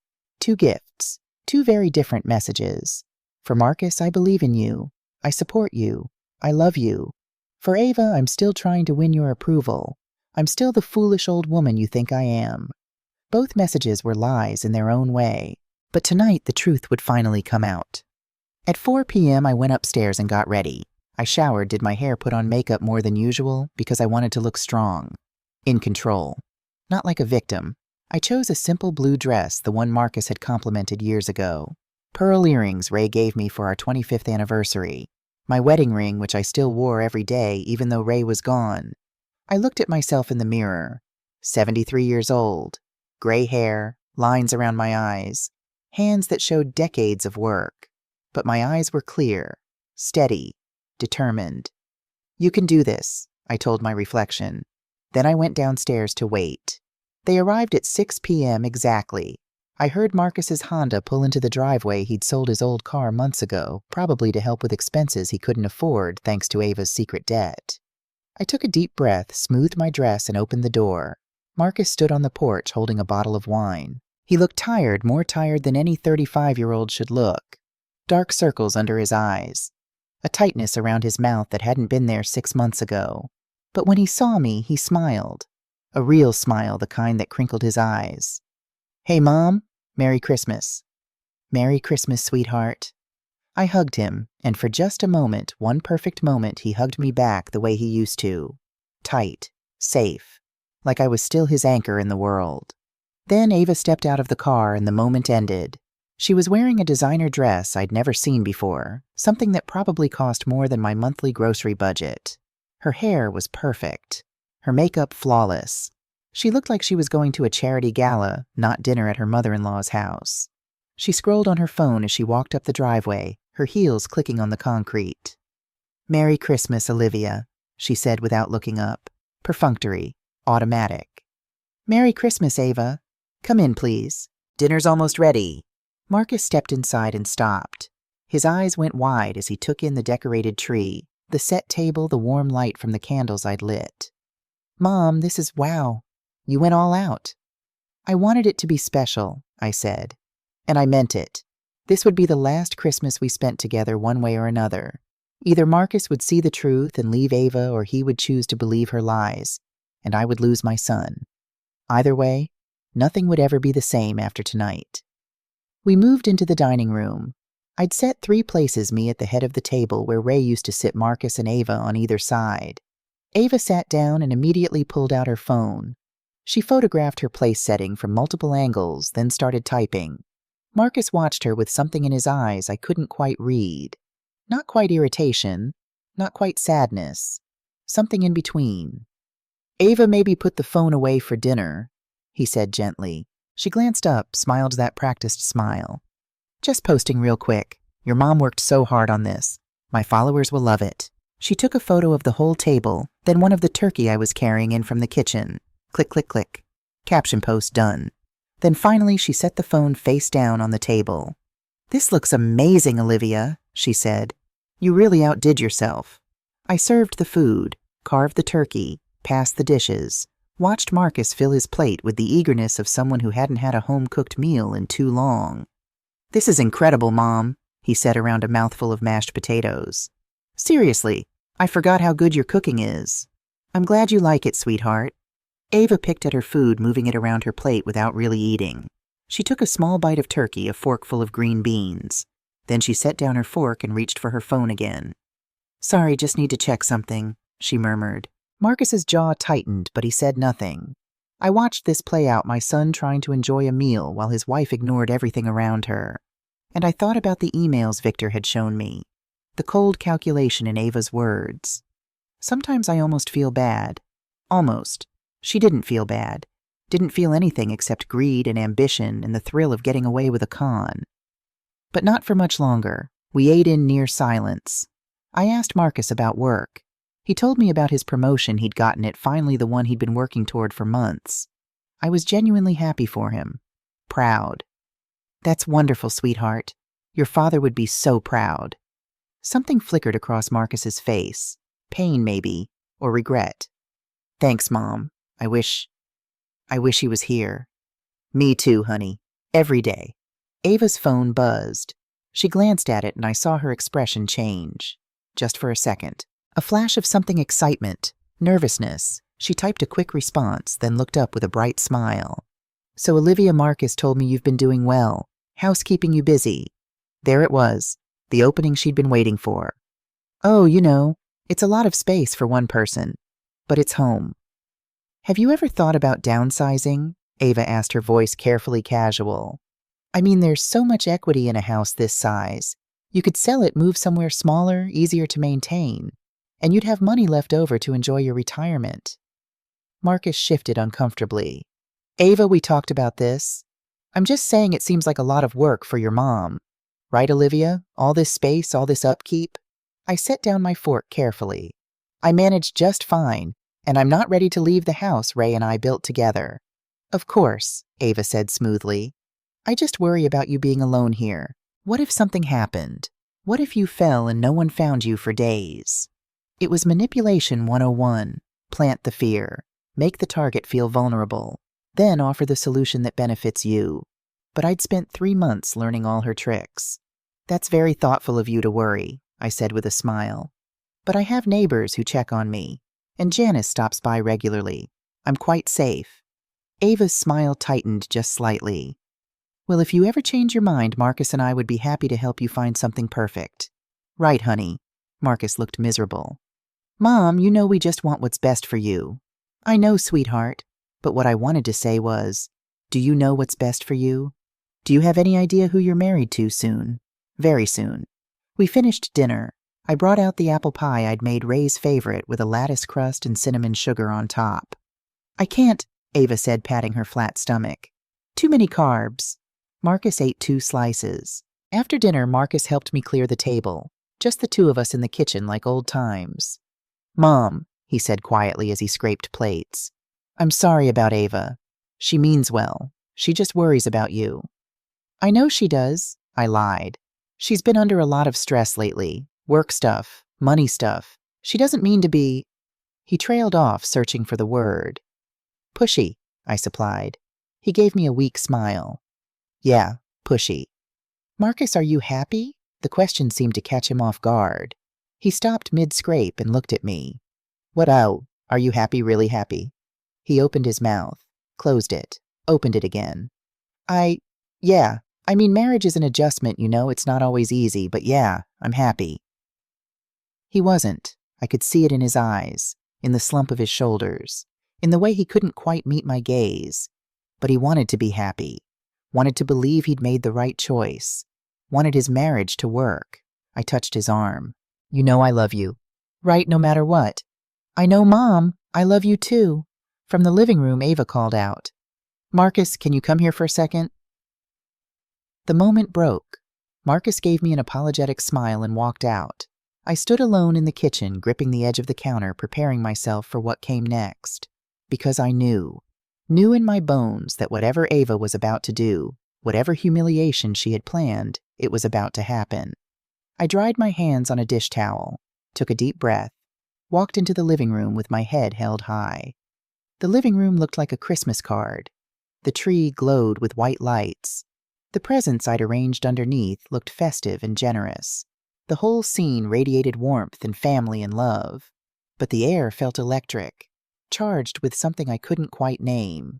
2 gifts, 2 very different messages. For Marcus, I believe in you. I support you. I love you. For Ava, I'm still trying to win your approval. I'm still the foolish old woman you think I am. Both messages were lies in their own way, but tonight the truth would finally come out. At 4 p.m., I went upstairs and got ready. I showered, did my hair, put on makeup more than usual because I wanted to look strong. In control. Not like a victim. I chose a simple blue dress, the one Marcus had complimented years ago. Pearl earrings Ray gave me for our 25th anniversary. My wedding ring, which I still wore every day, even though Ray was gone. I looked at myself in the mirror. 73 years old. Gray hair, lines around my eyes. Hands that showed decades of work. But my eyes were clear, steady, determined. You can do this, I told my reflection. Then I went downstairs to wait. They arrived at 6 p.m. exactly. I heard Marcus's Honda pull into the driveway. He'd sold his old car months ago, probably to help with expenses he couldn't afford thanks to Ava's secret debt. I took a deep breath, smoothed my dress, and opened the door. Marcus stood on the porch holding a bottle of wine. He looked tired, more tired than any 35-year-old should look. Dark circles under his eyes. A tightness around his mouth that hadn't been there 6 months ago. But when he saw me, he smiled. A real smile, the kind that crinkled his eyes. "Hey, Mom. Merry Christmas." "Merry Christmas, sweetheart." I hugged him, and for just a moment, one perfect moment, he hugged me back the way he used to. Tight, safe, like I was still his anchor in the world. Then Ava stepped out of the car and the moment ended. She was wearing a designer dress I'd never seen before, something that probably cost more than my monthly grocery budget. Her hair was perfect. Her makeup flawless. She looked like she was going to a charity gala, not dinner at her mother-in-law's house. She scrolled on her phone as she walked up the driveway, her heels clicking on the concrete. "Merry Christmas, Olivia," she said without looking up. Perfunctory. Automatic. Merry Christmas, Ava. Come in, please. Dinner's almost ready. Marcus stepped inside and stopped. His eyes went wide as he took in the decorated tree, the set table, the warm light from the candles I'd lit. Mom, this is wow. You went all out. I wanted it to be special, I said. And I meant it. This would be the last Christmas we spent together one way or another. Either Marcus would see the truth and leave Ava, or he would choose to believe her lies, and I would lose my son. Either way, nothing would ever be the same after tonight. We moved into the dining room. I'd set 3 places, me at the head of the table where Ray used to sit Marcus and Ava on either side. Ava sat down and immediately pulled out her phone. She photographed her place setting from multiple angles, then started typing. Marcus watched her with something in his eyes I couldn't quite read. Not quite irritation, not quite sadness, something in between. Ava maybe put the phone away for dinner, he said gently. She glanced up, smiled that practiced smile. Just posting real quick. Your mom worked so hard on this. My followers will love it. She took a photo of the whole table, then one of the turkey I was carrying in from the kitchen. Click, click, click. Caption post done. Then finally she set the phone face down on the table. This looks amazing, Olivia, she said. You really outdid yourself. I served the food, carved the turkey, passed the dishes, watched Marcus fill his plate with the eagerness of someone who hadn't had a home-cooked meal in too long. This is incredible, Mom, he said around a mouthful of mashed potatoes. Seriously, I forgot how good your cooking is. I'm glad you like it, sweetheart. Ava picked at her food, moving it around her plate without really eating. She took a small bite of turkey, a fork full of green beans. Then she set down her fork and reached for her phone again. Sorry, just need to check something, she murmured. Marcus's jaw tightened, but he said nothing. I watched this play out, my son trying to enjoy a meal while his wife ignored everything around her. And I thought about the emails Victor had shown me, the cold calculation in Ava's words. Sometimes I almost feel bad. Almost. She didn't feel bad. Didn't feel anything except greed and ambition and the thrill of getting away with a con. But not for much longer. We ate in near silence. I asked Marcus about work. He told me about his promotion he'd gotten, it finally the one he'd been working toward for months. I was genuinely happy for him. Proud. That's wonderful, sweetheart. Your father would be so proud. Something flickered across Marcus's face. Pain, maybe, or regret. Thanks, Mom. I wish he was here. Me too, honey. Every day. Ava's phone buzzed. She glanced at it and I saw her expression change. Just for a second. A flash of something excitement, nervousness. She typed a quick response, then looked up with a bright smile. So Olivia, Marcus told me you've been doing well. House keeping you busy. There it was, the opening she'd been waiting for. Oh, you know, it's a lot of space for one person. But it's home. Have you ever thought about downsizing? Ava asked, her voice carefully casual. I mean, there's so much equity in a house this size. You could sell it, move somewhere smaller, easier to maintain. And you'd have money left over to enjoy your retirement. Marcus shifted uncomfortably. Ava, we talked about this. I'm just saying it seems like a lot of work for your mom. Right, Olivia? All this space, all this upkeep? I set down my fork carefully. I managed just fine, and I'm not ready to leave the house Ray and I built together. Of course, Ava said smoothly. I just worry about you being alone here. What if something happened? What if you fell and no one found you for days? It was manipulation 101. Plant the fear. Make the target feel vulnerable. Then offer the solution that benefits you. But I'd spent 3 months learning all her tricks. That's very thoughtful of you to worry, I said with a smile. But I have neighbors who check on me, and Janice stops by regularly. I'm quite safe. Ava's smile tightened just slightly. Well, if you ever change your mind, Marcus and I would be happy to help you find something perfect. Right, honey. Marcus looked miserable. Mom, you know we just want what's best for you. I know, sweetheart, but what I wanted to say was, do you know what's best for you? Do you have any idea who you're married to soon? Very soon. We finished dinner. I brought out the apple pie I'd made Ray's favorite with a lattice crust and cinnamon sugar on top. I can't, Ava said, patting her flat stomach. Too many carbs. Marcus ate 2 slices. After dinner, Marcus helped me clear the table. Just the 2 of us in the kitchen like old times. Mom, he said quietly as he scraped plates. I'm sorry about Ava. She means well. She just worries about you. I know she does, I lied. She's been under a lot of stress lately. Work stuff, money stuff. She doesn't mean to be. He trailed off, searching for the word. Pushy, I supplied. He gave me a weak smile. Yeah, pushy. Marcus, are you happy? The question seemed to catch him off guard. He stopped mid-scrape and looked at me. What oh? Are you happy, really happy? He opened his mouth, closed it, opened it again. Yeah. I mean, marriage is an adjustment, you know. It's not always easy, but yeah, I'm happy. He wasn't. I could see it in his eyes, in the slump of his shoulders, in the way he couldn't quite meet my gaze. But he wanted to be happy, wanted to believe he'd made the right choice, wanted his marriage to work. I touched his arm. You know I love you. Right, no matter what. I know, Mom. I love you too. From the living room, Ava called out. Marcus, can you come here for a second? The moment broke. Marcus gave me an apologetic smile and walked out. I stood alone in the kitchen, gripping the edge of the counter, preparing myself for what came next. Because I knew in my bones that whatever Ava was about to do, whatever humiliation she had planned, it was about to happen. I dried my hands on a dish towel, took a deep breath, walked into the living room with my head held high. The living room looked like a Christmas card. The tree glowed with white lights. The presents I'd arranged underneath looked festive and generous. The whole scene radiated warmth and family and love. But the air felt electric, charged with something I couldn't quite name.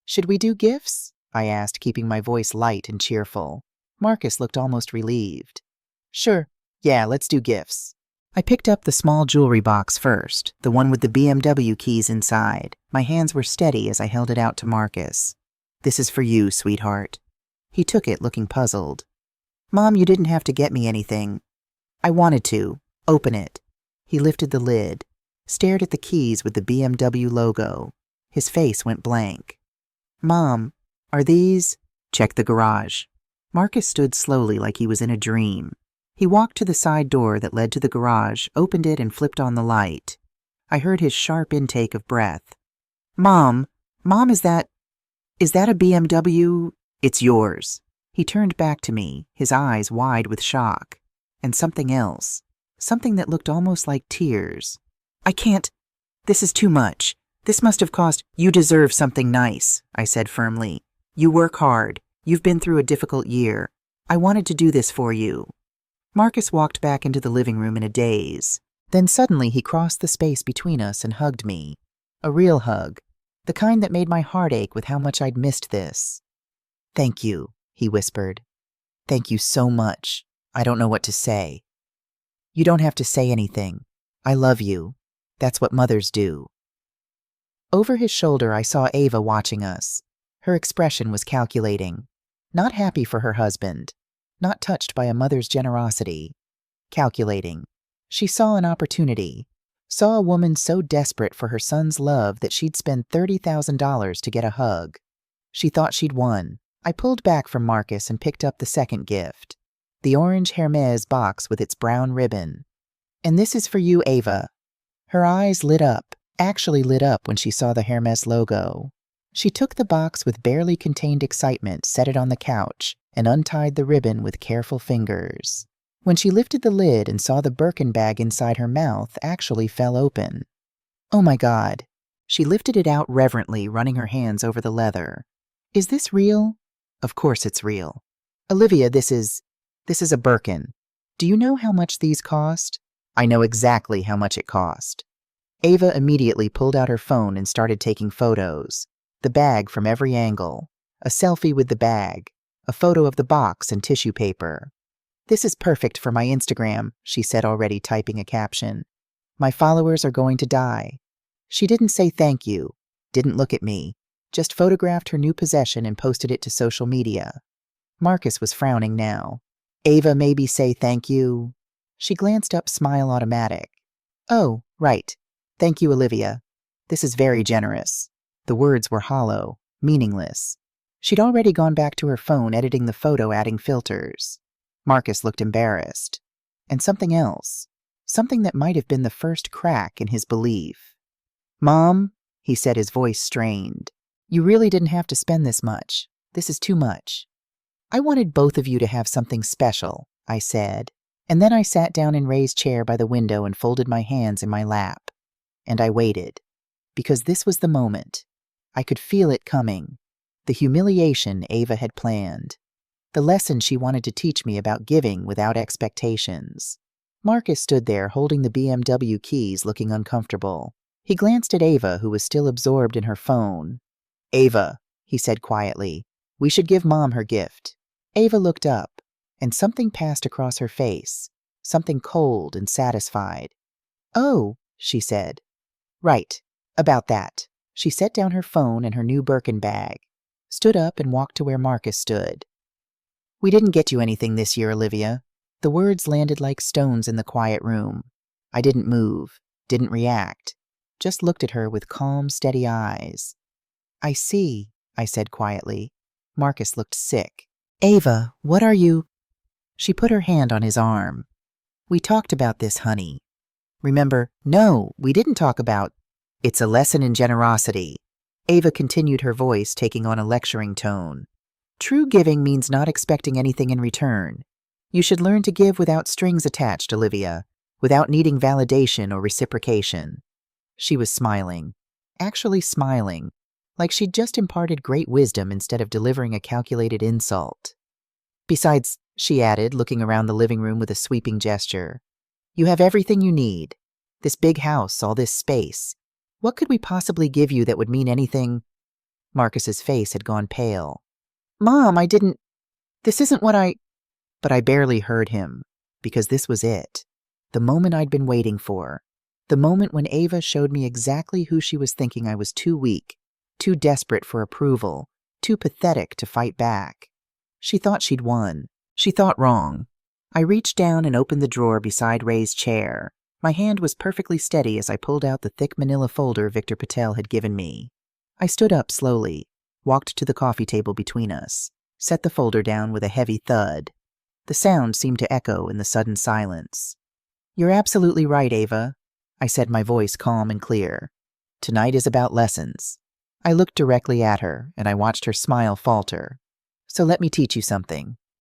Should we do gifts? I asked, keeping my voice light and cheerful. Marcus looked almost relieved. Sure. Yeah, let's do gifts. I picked up the small jewelry box first, the one with the BMW keys inside. My hands were steady as I held it out to Marcus. This is for you, sweetheart. He took it, looking puzzled. Mom, you didn't have to get me anything. I wanted to. Open it. He lifted the lid, stared at the keys with the BMW logo. His face went blank. Mom, are these? Check the garage. Marcus stood slowly like he was in a dream. He walked to the side door that led to the garage, opened it, and flipped on the light. I heard his sharp intake of breath. Mom, is that a BMW? It's yours. He turned back to me, his eyes wide with shock. And something else. Something that looked almost like tears. I can't. This is too much. This must have cost. You deserve something nice, I said firmly. You work hard. You've been through a difficult year. I wanted to do this for you. Marcus walked back into the living room in a daze. Then suddenly he crossed the space between us and hugged me. A real hug. The kind that made my heart ache with how much I'd missed this. Thank you, he whispered. Thank you so much. I don't know what to say. You don't have to say anything. I love you. That's what mothers do. Over his shoulder, I saw Ava watching us. Her expression was calculating. Not happy for her husband. Not touched by a mother's generosity. Calculating. She saw an opportunity. Saw a woman so desperate for her son's love that she'd spend $30,000 to get a hug. She thought she'd won. I pulled back from Marcus and picked up the second gift. The orange Hermes box with its brown ribbon. And this is for you, Ava. Her eyes lit up, actually lit up when she saw the Hermes logo. She took the box with barely contained excitement, set it on the couch, and untied the ribbon with careful fingers. When she lifted the lid and saw the Birkin bag inside her mouth actually fell open. Oh my God. She lifted it out reverently, running her hands over the leather. Is this real? Of course it's real. Olivia, this is a Birkin. Do you know how much these cost? I know exactly how much it cost. Ava immediately pulled out her phone and started taking photos. The bag from every angle. A selfie with the bag. A photo of the box and tissue paper. This is perfect for my Instagram, she said, already typing a caption. My followers are going to die. She didn't say thank you, didn't look at me, just photographed her new possession and posted it to social media. Marcus was frowning now. Ava, maybe say thank you. She glanced up, smile automatic. Oh, right. Thank you, Olivia. This is very generous. The words were hollow, meaningless. She'd already gone back to her phone, editing the photo, adding filters. Marcus looked embarrassed. And something else. something that might have been the first crack in his belief. "Mom," he said, his voice strained, "you really didn't have to spend this much. This is too much." "I wanted both of you to have something special," I said, and then I sat down in Ray's chair by the window and folded my hands in my lap. And I waited, because this was the moment. I could feel it coming. The humiliation Ava had planned. The lesson she wanted to teach me about giving without expectations. Marcus stood there holding the BMW keys, looking uncomfortable. He glanced at Ava, who was still absorbed in her phone. "Ava," he said quietly, "we should give Mom her gift." Ava looked up, and something passed across her face, something cold and satisfied. "Oh," she said. "Right, about that." She set down her phone and her new Birkin bag, stood up and walked to where Marcus stood. "We didn't get you anything this year, Olivia." The words landed like stones in the quiet room. I didn't move, didn't react, just looked at her with calm, steady eyes. "I see," I said quietly. Marcus looked sick. "Ava, what are you—" She put her hand on his arm. "We talked about this, honey. Remember—" "No, we didn't talk about—" "It's a lesson in generosity." Ava continued, her voice taking on a lecturing tone. "True giving means not expecting anything in return. You should learn to give without strings attached, Olivia, without needing validation or reciprocation." She was smiling, actually smiling, like she'd just imparted great wisdom instead of delivering a calculated insult. "Besides," she added, looking around the living room with a sweeping gesture, "you have everything you need. This big house, all this space. What could we possibly give you that would mean anything?" Marcus's face had gone pale. "Mom, I didn't— This isn't what I—" But I barely heard him, because this was it. The moment I'd been waiting for. The moment when Ava showed me exactly who she was thinking I was too weak, too desperate for approval, too pathetic to fight back. She thought she'd won. She thought wrong. I reached down and opened the drawer beside Ray's chair. My hand was perfectly steady as I pulled out the thick manila folder Victor Patel had given me. I stood up slowly, walked to the coffee table between us, set the folder down with a heavy thud. The sound seemed to echo in the sudden silence. "You're absolutely right, Ava," I said, my voice calm and clear. "Tonight is about lessons." I looked directly at her, and I watched her smile falter. "So let me teach you something.